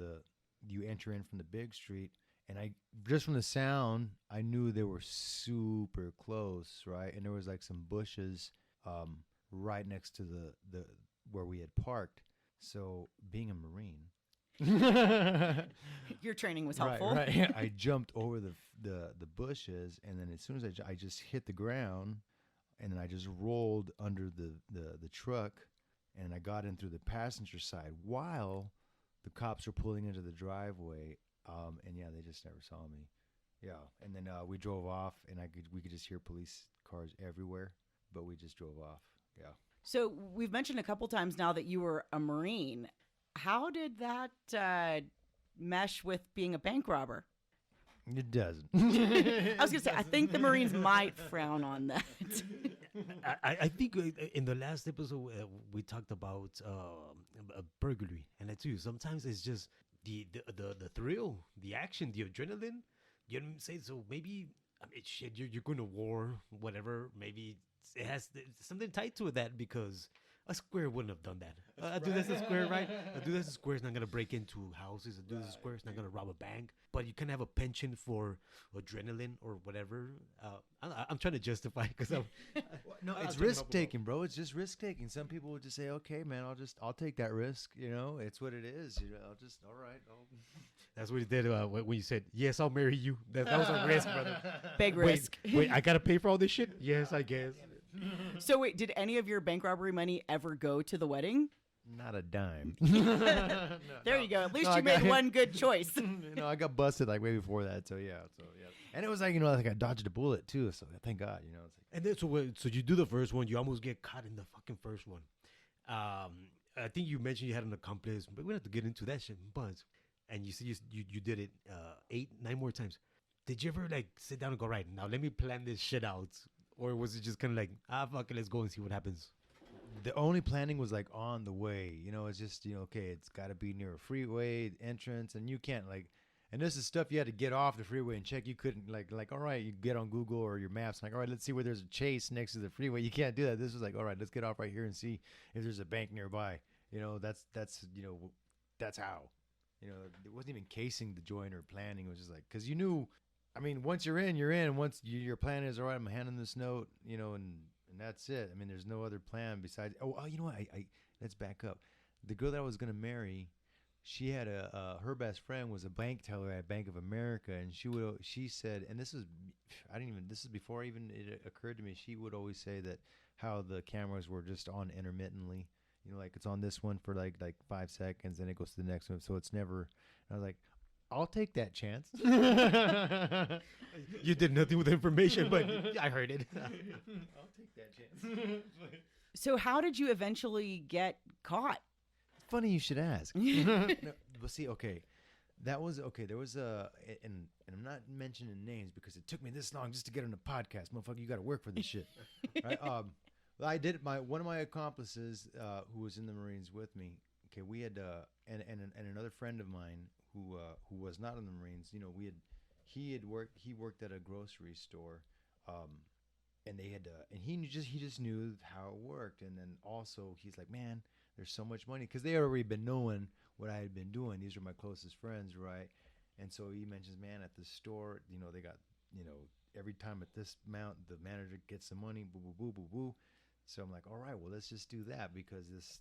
D: you enter in from the big street, and I just from the sound I knew they were super close, right? And there was like some bushes right next to the where we had parked. So being a Marine,
A: your training was helpful.
D: Right. I jumped over the bushes, and then as soon as I just hit the ground, and then I just rolled under the truck, and I got in through the passenger side while the cops were pulling into the driveway, and yeah, they just never saw me. Yeah, and then we drove off, and we could just hear police cars everywhere, but we just drove off. Yeah.
A: So we've mentioned a couple times now that you were a Marine. How did that mesh with being a bank robber?
D: It doesn't.
B: I
A: was gonna say, I think the Marines might frown on that.
B: I think in the last episode we talked about a burglary, and that too. Sometimes it's just the thrill, the action, the adrenaline. You know what I'm saying? So maybe shit, you're going to war, whatever. Maybe it has something tied to that, because a square wouldn't have done that. A dude that's a square, right? A dude that's a square is not gonna break into houses. A dude that's a square is not gonna rob a bank. But you can have a penchant for adrenaline or whatever. I'm trying to justify, because
D: no, it's risk taking, bro. It's just risk taking. Some people would just say, okay, man, I'll take that risk. You know, it's what it is. You know, all right.
B: That's what he did when you said, yes, I'll marry you. That was a risk, brother.
A: Big risk.
B: Wait, I gotta pay for all this shit? Yes, I guess.
A: So wait, did any of your bank robbery money ever go to the wedding?
D: Not a dime.
A: There you go. At least you made one good choice.
D: I got busted like way before that. So yeah. And it was like, like I dodged a bullet too. So thank God, It's like,
B: and then so you do the first one, you almost get caught in the fucking first one. I think you mentioned you had an accomplice, but we don't have to get into that shit. But and you said you did it 8, 9 more times. Did you ever like sit down and go, right, now let me plan this shit out, or was it just kind of like, fuck it, let's go and see what happens?
D: The only planning was like on the way. It's just okay, it's got to be near a freeway entrance, and you can't like. And this is stuff you had to get off the freeway and check. You couldn't like all right, you get on Google or your maps, like all right, let's see where there's a chase next to the freeway. You can't do that. This was like all right, let's get off right here and see if there's a bank nearby. That's that's how. It wasn't even casing the joint or planning. It was just like because you knew. I mean, once you're in, you're in. Once your plan is all right, I'm handing this note, and that's it. I mean, there's no other plan besides. Oh, you know what? I let's back up. The girl that I was gonna marry. She had her best friend was a bank teller at Bank of America, and she said, and this is before even it occurred to me. She would always say that how the cameras were just on intermittently, like it's on this one for like 5 seconds, and it goes to the next one, so it's never. I was like, I'll take that chance.
B: You did nothing with the information, but I heard it.
D: I'll take that chance.
A: So how did you eventually get caught?
D: Funny you should ask. No, but see, okay, that was okay. There was and I'm not mentioning names because it took me this long just to get on the podcast, motherfucker. You got to work for this shit, right? I did one of my accomplices who was in the Marines with me. Okay, we had and another friend of mine who was not in the Marines. He worked at a grocery store. And they had and he just knew how it worked, and then also he's like, man, there's so much money because they had already been knowing what I had been doing. These are my closest friends, right? And so he mentions, man, at the store, they got, every time at this amount, the manager gets the money, boo, boo, boo, boo, boo. So I'm like, all right, well, let's just do that because this,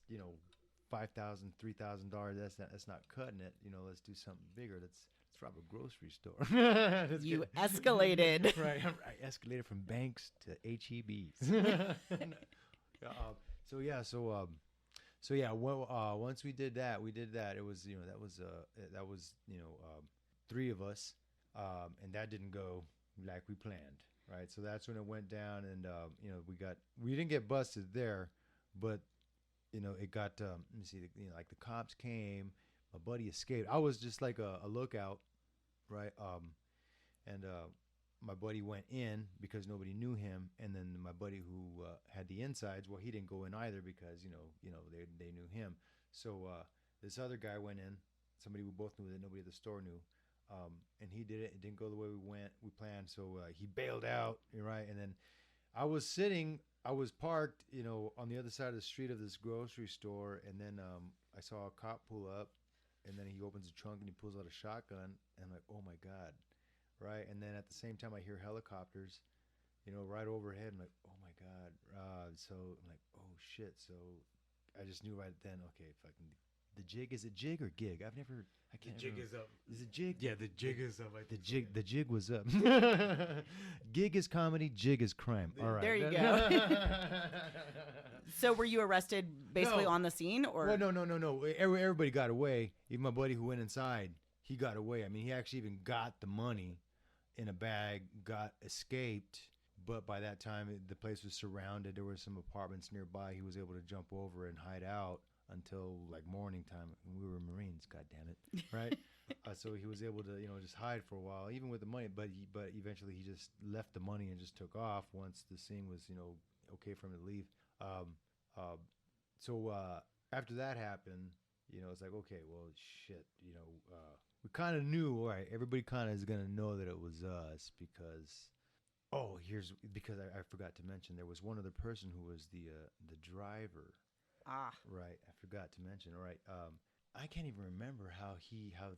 D: $5,000, $3,000, that's not cutting it. Let's do something bigger. Let's rob a grocery store.
A: You escalated.
D: Right. I escalated from banks to HEBs. Once we did that, it was, that was 3 of us. And that didn't go like we planned. Right. So that's when it went down, and, we didn't get busted there, but it got, let me see, like the cops came, my buddy escaped. I was just like a lookout, right? My buddy went in because nobody knew him, and then my buddy who had the insides, well, he didn't go in either because they knew him. So this other guy went in, somebody we both knew that nobody at the store knew, and he did it. It didn't go the way we planned. So he bailed out, right? And then I was parked, on the other side of the street of this grocery store, and then I saw a cop pull up, and then he opens the trunk and he pulls out a shotgun, and I'm like, oh my God, right? And then at the same time I hear helicopters, right overhead. I'm like, oh my God. So I'm like, oh shit. So I just knew right then, okay, fucking the jig, is it jig or gig? I can't remember.
B: The jig is up.
D: Is it jig?
B: Yeah, the jig is up.
D: The jig was up. Gig is comedy, jig is crime. All right.
A: There you go. So were you arrested basically on the scene, or?
D: Well, no. Everybody got away. Even my buddy who went inside, he got away. I mean, he actually even got the money in a bag, escaped. But by that time, the place was surrounded. There were some apartments nearby. He was able to jump over and hide out until like morning time. We were Marines, God damn it, right? So he was able to, just hide for a while, even with the money. But eventually he just left the money and just took off once the scene was, okay for him to leave. So after that happened, it's like, okay, well, shit, we kind of knew, all right, everybody kind of is gonna know that it was us because. Oh, because I forgot to mention there was one other person who was the driver.
A: Ah,
D: right. I forgot to mention. All right. I can't even remember how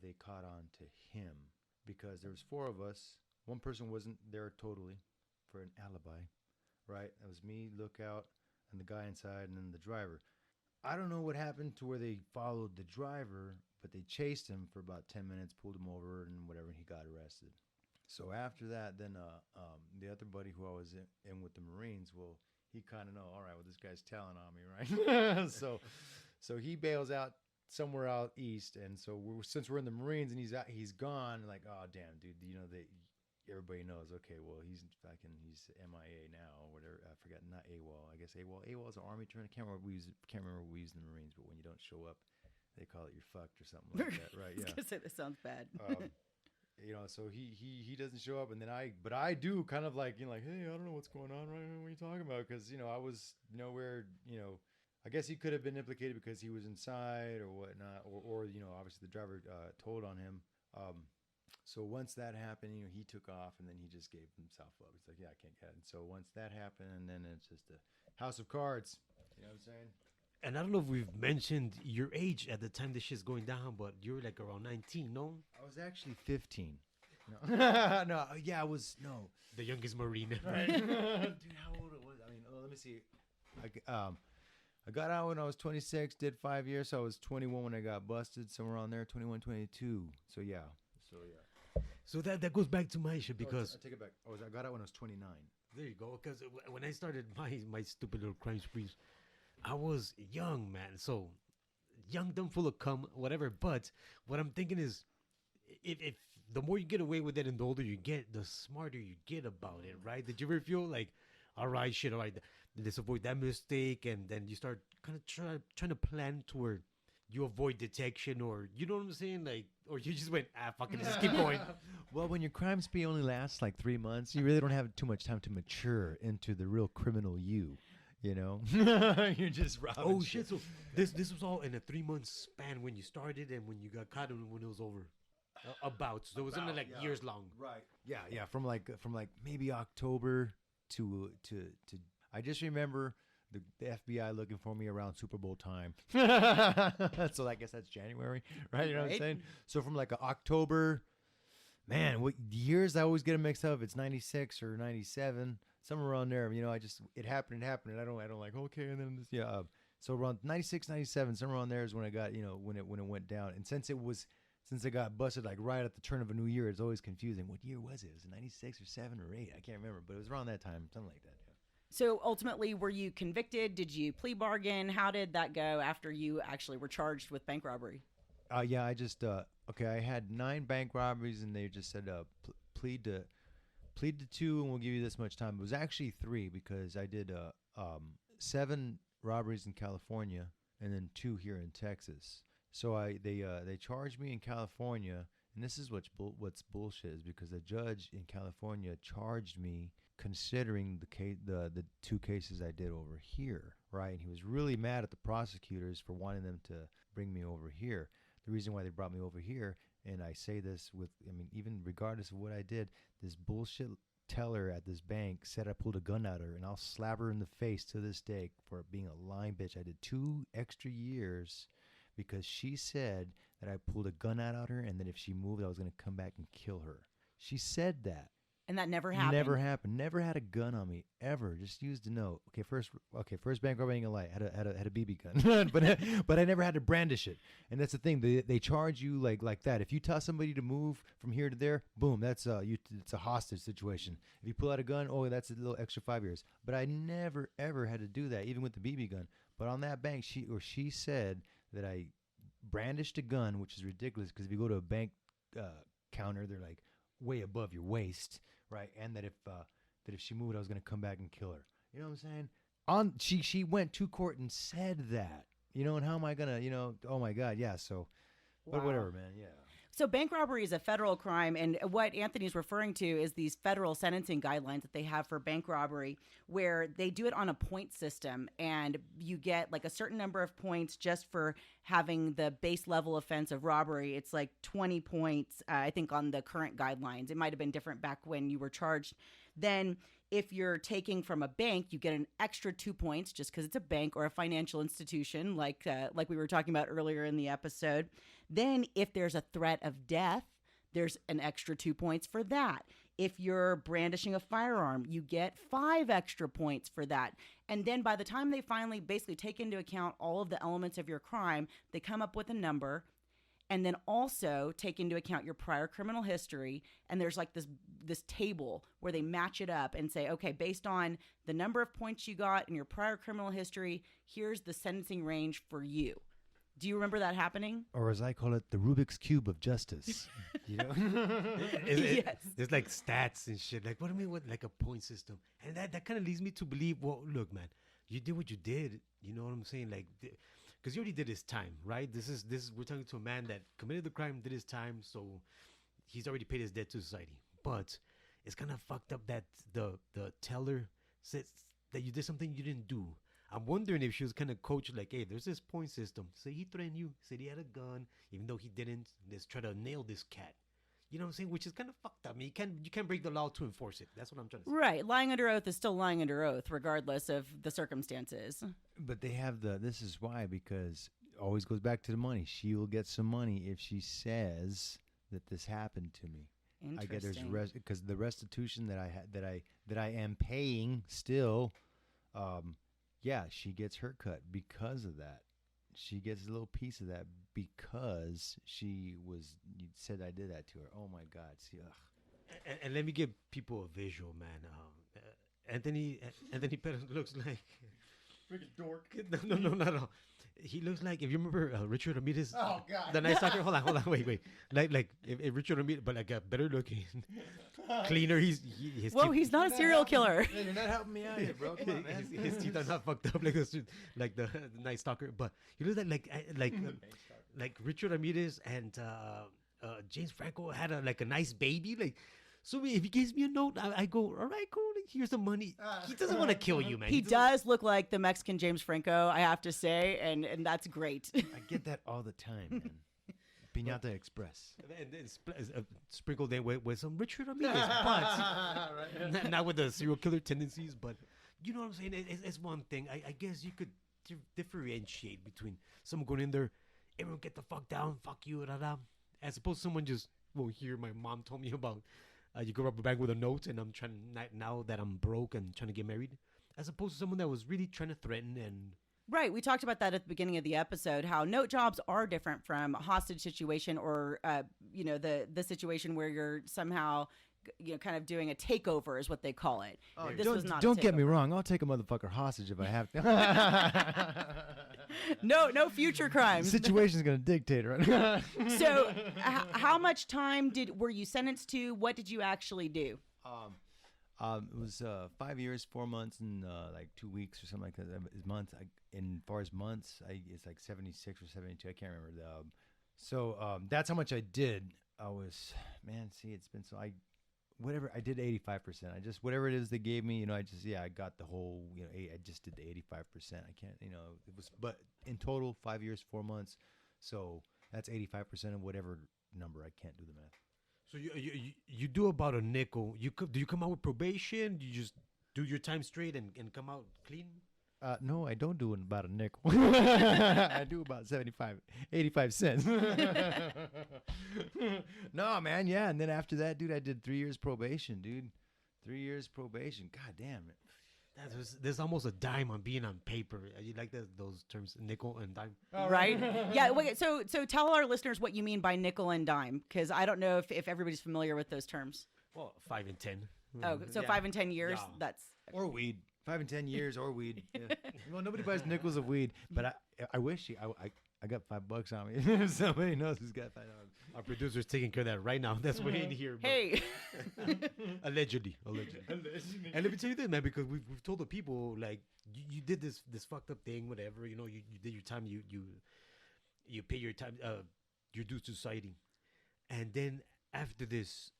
D: they caught on to him because there was 4 of us. One person wasn't there totally for an alibi. Right. It was me, lookout, and the guy inside, and then the driver. I don't know what happened to where they followed the driver, but they chased him for about 10 minutes, pulled him over, and whatever, and he got arrested. So after that, then the other buddy who I was in with the Marines, well, he kind of know, all right, well, this guy's telling on me, right? so he bails out somewhere out east, and so since we're in the Marines and he's gone, like, oh damn, dude, everybody knows, okay, well, he's MIA now, or whatever. I forgot, not AWOL. I guess AWOL. AWOL is an army term. I can't remember what we use in the Marines, but when you don't show up, they call it you're fucked or something like that, right? Yeah.
A: I was gonna say that sounds bad.
D: So he doesn't show up, and then I do kind of like, like, hey, I don't know what's going on, right? What are you talking about? Because I was nowhere, I guess he could have been implicated because he was inside or whatnot, or obviously the driver told on him. So once that happened, he took off, and then he just gave himself up. He's like, yeah, I can't get it. And so once that happened, and then it's just a house of cards. You know what I'm saying?
B: And I don't know if we've mentioned your age at the time this shit's going down, but you're like around 19, no?
D: I was actually 15. No, I was
B: the youngest Marine.
D: Right. Dude, how old it was? I mean, let me see. I got out when I was 26, did 5 years, so I was 21 when I got busted, somewhere on there, 21, 22. So yeah.
B: So that goes back to my issue because
D: I take it back. I got out when I was 29.
B: there you go. Because when I started my stupid little crime sprees, I was young, man. So young, dumb, full of cum, whatever. But what I'm thinking is, if the more you get away with it and the older you get, the smarter you get about it, right? Did you ever feel like, all right, let's avoid that mistake, and then you start kind of trying to plan toward you avoid detection, or you know what I'm saying, like, or you just went, fuck it, just keep going.
D: Well, when your crime spree only lasts like 3 months, you really don't have too much time to mature into the real criminal you. You're just robbing.
B: Oh shit! So this was all in a 3-month span when you started and when you got caught and when it was over. So it wasn't like years long.
D: Right. Yeah. From like maybe October to I just remember the FBI looking for me around Super Bowl time. So I guess that's January, right? You know what I'm saying? So from like October, man, what years I always get them mixed up. It's 96 or 97, somewhere around there. It happened, and I don't like, okay, and then this, so around 96, 97, somewhere around there is when I got, when it went down. And since I got busted like right at the turn of a new year, it's always confusing. What year was it? Was it 96 or 7 or 8? I can't remember, but it was around that time, something like that. Yeah.
A: So ultimately, were you convicted? Did you plea bargain? How did that go after you actually were charged with bank robbery?
D: Yeah, I just I had 9 bank robberies, and they just said plead to 2, and we'll give you this much time. It was actually 3 because I did 7 robberies in California and then 2 here in Texas. So they charged me in California, and this is what's bullshit is because the judge in California charged me considering the 2 cases I did over here, right? And he was really mad at the prosecutors for wanting them to bring me over here. The reason why they brought me over here, and I say this even regardless of what I did, this bullshit teller at this bank said I pulled a gun at her, and I'll slap her in the face to this day for being a lying bitch. I did 2 extra years because she said that I pulled a gun out at her, and that if she moved, I was going to come back and kill her. She said that.
A: And that never happened?
D: Never happened. Never had a gun on me, ever. Just used a note. First bank robbery, ain't gonna lie. Had a BB gun. but I never had to brandish it. And that's the thing. They charge you like that. If you tell somebody to move from here to there, boom, it's a hostage situation. If you pull out a gun, that's a little extra 5 years. But I never, ever had to do that, even with the BB gun. But on that bank, she said that I brandished a gun, which is ridiculous because if you go to a bank counter, they're like way above your waist, right? And that if she moved, I was going to come back and kill her. You know what I'm saying? She went to court and said that. And how am I going to, oh my God, yeah. So, but whatever, man, yeah.
A: So bank robbery is a federal crime, and what Anthony's referring to is these federal sentencing guidelines that they have for bank robbery, where they do it on a point system, and you get like a certain number of points just for having the base level offense of robbery. It's like 20 points, I think, on the current guidelines. It might have been different back when you were charged. Then if you're taking from a bank, you get an extra 2 points just because it's a bank or a financial institution, like we were talking about earlier in the episode. Then if there's a threat of death, there's an extra 2 points for that. If you're brandishing a firearm, you get 5 extra points for that. And then by the time they finally basically take into account all of the elements of your crime, they come up with a number, and then also take into account your prior criminal history. And there's like this table where they match it up and say, okay, based on the number of points you got in your prior criminal history, here's the sentencing range for you. Do you remember that happening?
D: Or as I call it, the Rubik's Cube of justice. You know?
A: Yes.
B: There's like stats and shit. Like, what do you mean with like a point system? And that kind of leads me to believe, well, look, man, you did what you did. You know what I'm saying? Like, because you already did his time, right? We're talking to a man that committed the crime, did his time, so he's already paid his debt to society. But it's kind of fucked up that the teller says that you did something you didn't do. I'm wondering if she was kind of coached, like, hey, there's this point system. Say he threatened you, said he had a gun, even though he didn't. Let's try to nail this cat. You know what I'm saying? Which is kind of fucked up. I mean, you can't break the law to enforce it. That's what I'm trying to say.
A: Right. Lying under oath is still lying under oath, regardless of the circumstances.
D: But they have this is why, because it always goes back to the money. She will get some money if she says that this happened to me. I get because the restitution that I am paying still, yeah, she gets her cut because of that. She gets a little piece of that because you said I did that to her. Oh my God! See,
B: and let me give people a visual, man. Anthony Perez looks like
D: freaking dork.
B: No, not at all. He looks like, if you remember Richard Ramirez.
D: Oh God!
B: The nice soccer. Hold on, wait. Like if Richard Ramirez, but like a better looking, cleaner. His
A: he's not a serial killer.
D: Hey, you're not helping me out here, bro. Come on, man.
B: His teeth are not fucked up like the nice stalker, but he looks like Richard Ramirez and James Franco had a nice baby. Like, so if he gives me a note, I go, all right, cool. Here's the money. He doesn't want to kill you, man.
A: He does look like the Mexican James Franco, I have to say, and that's great.
D: I get that all the time, man. Piñata Express.
B: And then sprinkled in with some Richard Ramirez, but not with the serial killer tendencies. But you know what I'm saying? It's one thing. I guess you could differentiate between someone going in there, everyone get the fuck down, fuck you, as opposed to someone just, here my mom told me about. You go rob a bank with a note, and I'm trying now that I'm broke and trying to get married, as opposed to someone that was really trying to threaten and.
A: Right. We talked about that at the beginning of the episode, how note jobs are different from a hostage situation or, the situation where you're somehow, kind of doing a takeover is what they call it.
D: Oh, don't get me wrong. I'll take a motherfucker hostage if I have to.
A: No future crimes.
D: The situation's going to dictate, right?
A: So how much time were you sentenced to? What did you actually do?
D: It was 5 years, 4 months, and like 2 weeks or something like that. Is months. As far as months, it's like 76 or 72. I can't remember. So that's how much I did. It's been so I did 85%. I just whatever it is they gave me, I got the whole. I just did the 85%. I can't, it was, but in total 5 years, 4 months. So that's 85% of whatever number. I can't do the math.
B: So you do about a nickel. Do you come out with probation? Do you just do your time straight and come out clean?
D: No, I don't do about a nickel. I do about 85 cents. No, man, yeah. And then after that, dude, I did 3 years probation, dude. 3 years probation. God damn it.
B: There's almost a dime on being on paper. You like those terms, nickel and dime?
A: Right. Yeah. Wait, so tell our listeners what you mean by nickel and dime, because I don't know if everybody's familiar with those terms.
B: Well, 5 and 10.
A: Oh, so 5 and 10 years. Yeah. That's
D: or weed. 5 and 10 years or weed. Yeah. Well, nobody buys nickels of weed, but I wish I got $5 on me. If somebody knows who's got $5.
B: Our producer's taking care of that right now. That's waiting here.
A: Hey.
B: Allegedly. And let me tell you this, man, because we've told the people, like, you did this fucked up thing, whatever. You did your time. You pay your time, your dues to society, and then after this,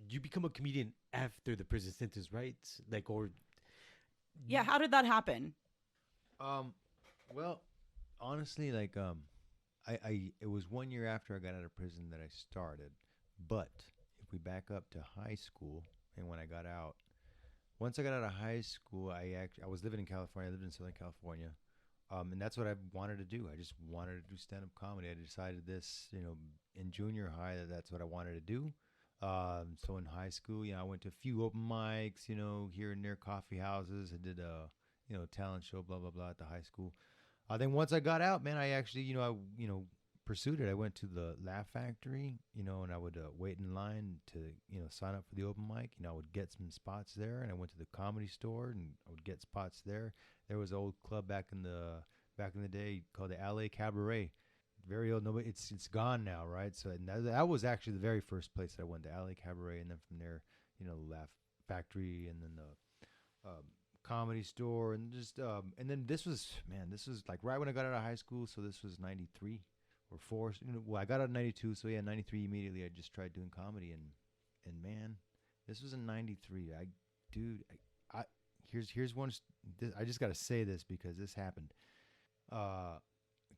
B: you become a comedian after the prison sentence, right? Like, or.
A: Yeah. How did that happen?
D: Well, honestly, like, it was 1 year after I got out of prison that I started. But if we back up to high school and when I got out, once I got out of high school, I was living in California. I lived in Southern California. And that's what I wanted to do. I just wanted to do stand-up comedy. I decided this, in junior high, that's what I wanted to do. So in high school, I went to a few open mics, here and there, coffee houses. I did a, talent show, blah, blah, blah at the high school. Then once I got out, man, I actually, pursued it. I went to the Laugh Factory, and I would wait in line to, sign up for the open mic. I would get some spots there, and I went to the Comedy Store, and I would get spots there. There was an old club back in the day called the LA Cabaret. very old. Nobody, it's gone now, right? So and that was actually the very first place that I went to, Alley Cabaret, and then from there, Laugh Factory, and then the Comedy Store, and just and then this was like right when I got out of high school, so this was 93 or 4. Well, I got out in 92, so yeah, 93 immediately I just tried doing comedy, and man, this was in 93. Here's one. I just got to say this because this happened.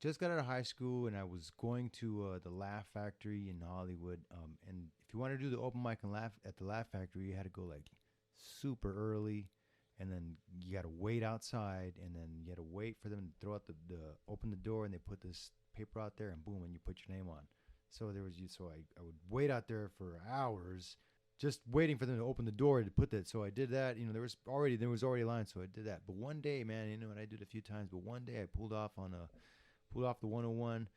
D: Just got out of high school, and I was going to the Laugh Factory in Hollywood. And if you want to do the open mic and laugh at the Laugh Factory, you had to go like super early, and then you got to wait outside, and then you had to wait for them to throw out the open the door, and they put this paper out there, and boom, and you put your name on. So I would wait out there for hours, just waiting for them to open the door to put that. So I did that. There was already a line, so I did that. But one day, man, and I did it a few times. But one day I pulled off the 101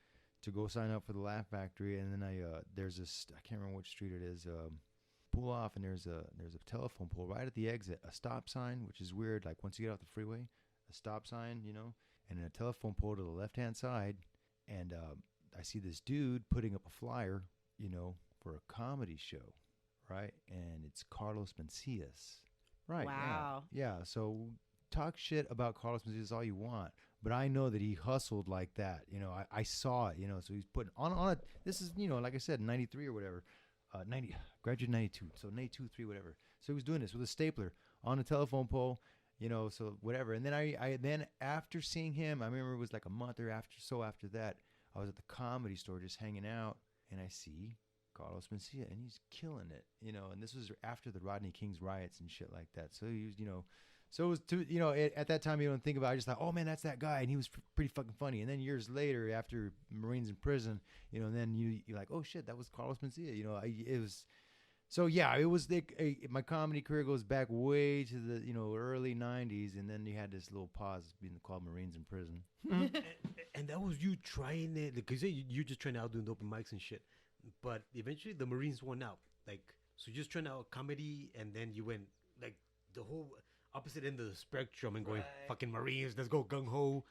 D: to go sign up for the Laugh Factory, and then there's this, I can't remember which street it is. Pull off, and there's a telephone pole right at the exit, a stop sign, which is weird. Like once you get off the freeway, a stop sign, and a telephone pole to the left hand side, and I see this dude putting up a flyer, for a comedy show, right? And it's Carlos Mencias, right?
A: Wow.
D: Yeah. So talk shit about Carlos Mencias all you want, but I know that he hustled like that. I saw it. So he's putting on it. This is like I said, 93 or whatever. 90, graduated 92, so 92, 3, whatever. So he was doing this with a stapler on a telephone pole, so whatever. And then I then after seeing him, I remember it was like a month or after that, I was at the Comedy Store just hanging out, and I see Carlos Mencia, and he's killing it, and this was after the Rodney King's riots and shit like that. So he was, so it was at that time you don't think about it. I just thought, oh man, that's that guy, and he was pretty fucking funny. And then years later, after Marines in prison, and then you're like, oh shit, that was Carlos Mencia. It was. So yeah, it was my comedy career goes back way to the early '90s, and then you had this little pause being called Marines in prison.
B: And that was you trying it because you're just trying out doing the open mics and shit. But eventually the Marines won out. Like, so you're just trying out comedy, and then you went like the whole opposite end of the spectrum and going, fucking Marines, let's go gung ho.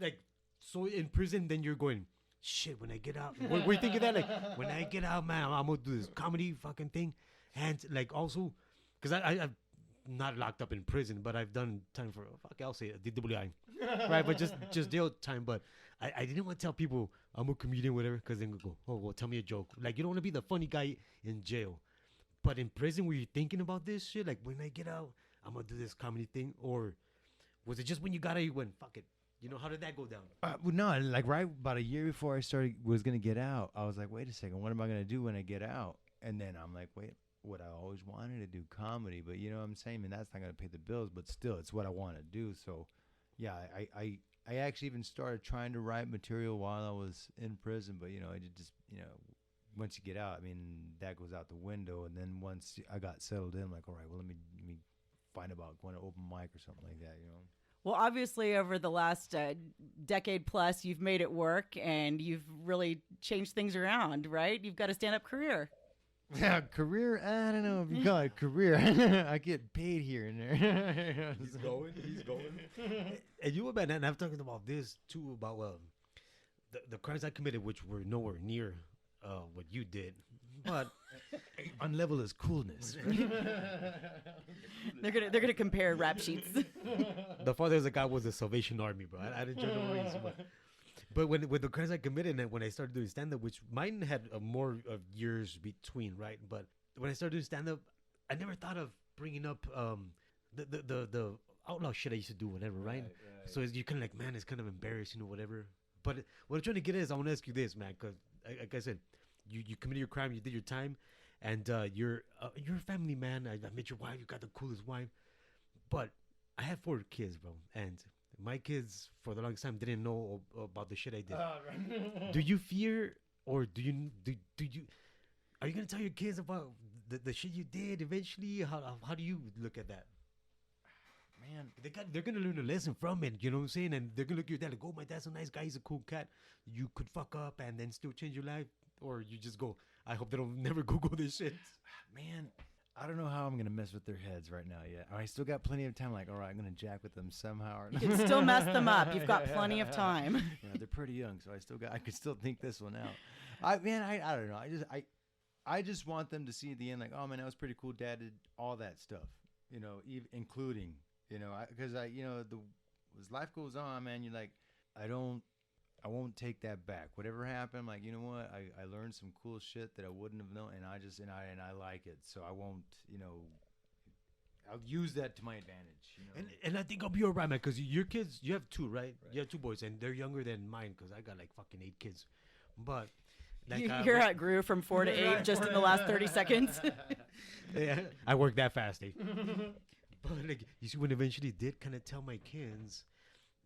B: Like, so in prison, then you're going, shit, when I get out, we're thinking that, like, when I get out, man, I'm gonna do this comedy fucking thing. And like, also, because I've not locked up in prison, but I've done time for, I'll say it, DWI, right? But just jail time. But I didn't want to tell people I'm a comedian, whatever, because then go, oh, well, tell me a joke. Like, you don't want to be the funny guy in jail. But in prison, were you thinking about this shit? Like, when I get out, I'm going to do this comedy thing? Or was it just when you got out, you went, fuck it? How did that go down?
D: Well, no, like right about a year before I was going to get out, I was like, wait a second, what am I going to do when I get out? And then I'm like, wait, what I always wanted to do, comedy. But you know what I'm saying? I mean, that's not going to pay the bills, but still, it's what I want to do. So, yeah, I actually even started trying to write material while I was in prison. But, I just, once you get out, I mean, that goes out the window. And then once I got settled in, I'm like, all right, well, let me find about going to open mic or something like that,
A: Well, obviously, over the last decade plus, you've made it work, and you've really changed things around, right? You've got a stand-up career.
D: Yeah, career? I don't know if you call it career. I get paid here and there.
B: He's going. And you were bad, and I've talked about this, too, about the crimes I committed, which were nowhere near what you did. But on level is coolness.
A: They're gonna compare rap sheets.
B: The father of God was the Salvation Army, bro. I didn't join the Marines, but when with the crimes I committed, and when I started doing stand up, which mine had more of years between, right? But when I started doing stand up, I never thought of bringing up the outlaw shit I used to do, whatever, right? So you kind of like, man, it's kind of embarrassing or whatever. But what I'm trying to get at is, I want to ask you this, man, because like I said, you committed your crime, you did your time, and you're a family man. I met your wife, you got the coolest wife. But I have 4 kids, bro, and my kids for the longest time didn't know about the shit I did. Do you fear, or do you are you gonna tell your kids about the shit you did eventually? How do you look at that? Man, they're gonna learn a lesson from it, you know what I'm saying? And they're gonna look at your dad like, oh, my dad's a nice guy, he's a cool cat. You could fuck up and then still change your life. Or you just go, I hope they don't never Google this shit.
D: Man, I don't know how I'm going to mess with their heads right now yet. I still got plenty of time. Like, all right, I'm going to jack with them somehow.
A: You can still mess them up. You've got plenty of time.
D: They're pretty young, so I could still think this one out. I don't know. I just want them to see at the end, like, oh man, that was pretty cool. Dad did all that stuff, including, because as life goes on, man, you're like, I won't take that back. Whatever happened, I'm like, you know what? I learned some cool shit that I wouldn't have known, and I like it. So I won't, I'll use that to my advantage.
B: And I think I'll be alright, man, because your kids, you have two, right? You have two boys, and they're younger than mine, because I got like fucking 8 kids. But like,
A: Your hat grew from 4 to 8 just in the last 30 seconds.
B: Yeah, I work that fast, eh? But like, you see, when eventually did kind of tell my kids,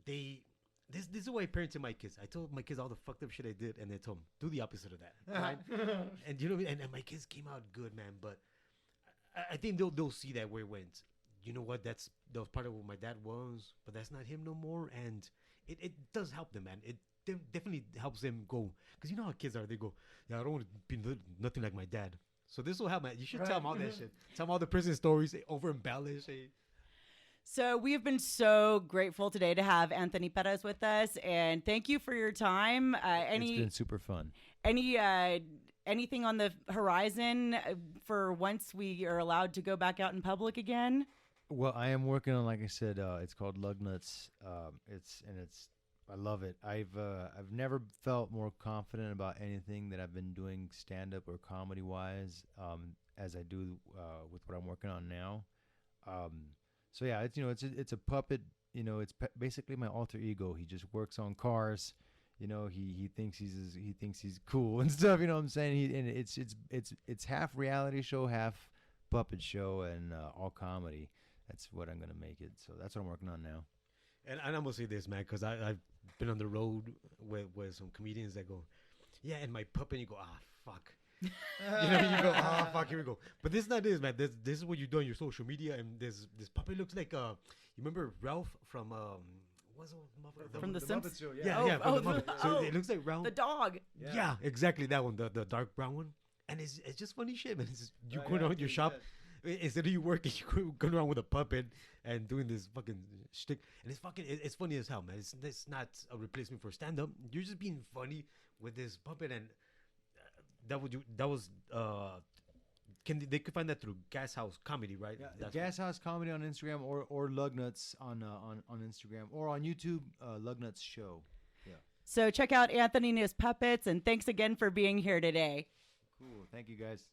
B: this is the way I parented my kids. I told my kids all the fucked up shit I did, and they told them, do the opposite of that, right? And you know, and my kids came out good, man. But I think they'll see that where it went. You know what? That was part of what my dad was, but that's not him no more. And it does help them, man. It definitely helps them go, because you know how kids are. They go, yeah, I don't want to be nothing like my dad. So this will help, man. You should tell them all that shit. Tell them all the prison stories, over embellish.
A: So we have been so grateful today to have Anthony Perez with us, and thank you for your time.
D: It's been super fun.
A: Anything on the horizon for once we are allowed to go back out in public again?
D: Well, I am working on, like I said, it's called Lug Nuts. I love it. I've never felt more confident about anything that I've been doing, stand up or comedy wise, as I do with what I'm working on now. So yeah, it's a puppet. It's basically my alter ego. He just works on cars. He thinks he's cool and stuff. You know what I'm saying? And it's half reality show, half puppet show, and all comedy. That's what I'm gonna make it. So that's what I'm working on now.
B: And I'm gonna say this, man, because I've been on the road with some comedians that go, yeah, and my puppet. And you go, fuck. You go, fuck, here we go. But this is not this, man. This is what you do on your social media, and this puppet looks like you remember Ralph from
A: from the Simpsons?
B: Show, yeah. From the Muppet. So it looks like Ralph,
A: the dog.
B: Yeah, exactly that one, the dark brown one. And it's just funny shit, man. You going around your shop. Instead of you working, you going around with a puppet and doing this fucking shtick, and it's funny as hell, man. It's not a replacement for stand up. You're just being funny with this puppet, and they could find that through Gas House Comedy, right?
D: Yeah, Gas House Comedy on Instagram or Lug Nuts on Instagram, or on YouTube, Lug Nuts Show. Yeah.
A: So check out Anthony and his puppets, and thanks again for being here today.
D: Cool. Thank you, guys.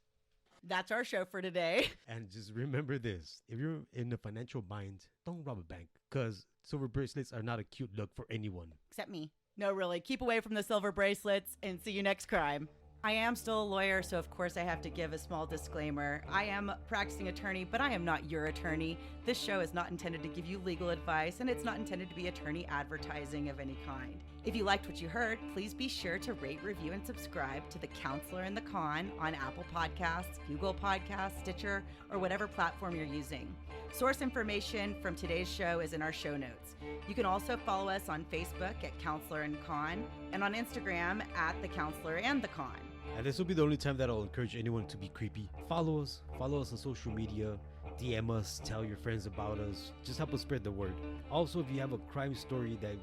A: That's our show for today.
B: And just remember this: if you're in a financial bind, don't rob a bank, because silver bracelets are not a cute look for anyone.
A: Except me. No, really. Keep away from the silver bracelets, and see you next crime. I am still a lawyer, so of course I have to give a small disclaimer. I am a practicing attorney, but I am not your attorney. This show is not intended to give you legal advice, and it's not intended to be attorney advertising of any kind. If you liked what you heard, please be sure to rate, review, and subscribe to The Counselor and the Con on Apple Podcasts, Google Podcasts, Stitcher, or whatever platform you're using. Source information from today's show is in our show notes. You can also follow us on Facebook at Counselor and Con, and on Instagram at The Counselor and the Con.
B: And this will be the only time that I'll encourage anyone to be creepy. Follow us on social media, DM us, tell your friends about us. Just help us spread the word. Also, if you have a crime story that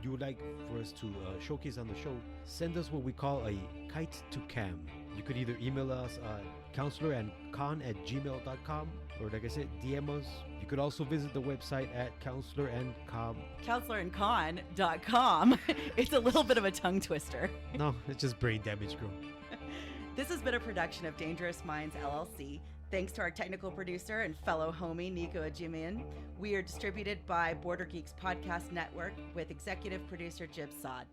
B: you would like for us to showcase on the show, send us what we call a kite to Kam. You could either email us counselorandcon@gmail.com, or like I said, DM us. You could also visit the website at counselorandcon.
A: Counselorandcon.com. It's a little bit of a tongue twister.
B: No, it's just brain damage, girl.
A: This has been a production of Dangerous Minds, LLC. Thanks to our technical producer and fellow homie, Nico Ajimian. We are distributed by Border Geeks Podcast Network with executive producer Jib Saad.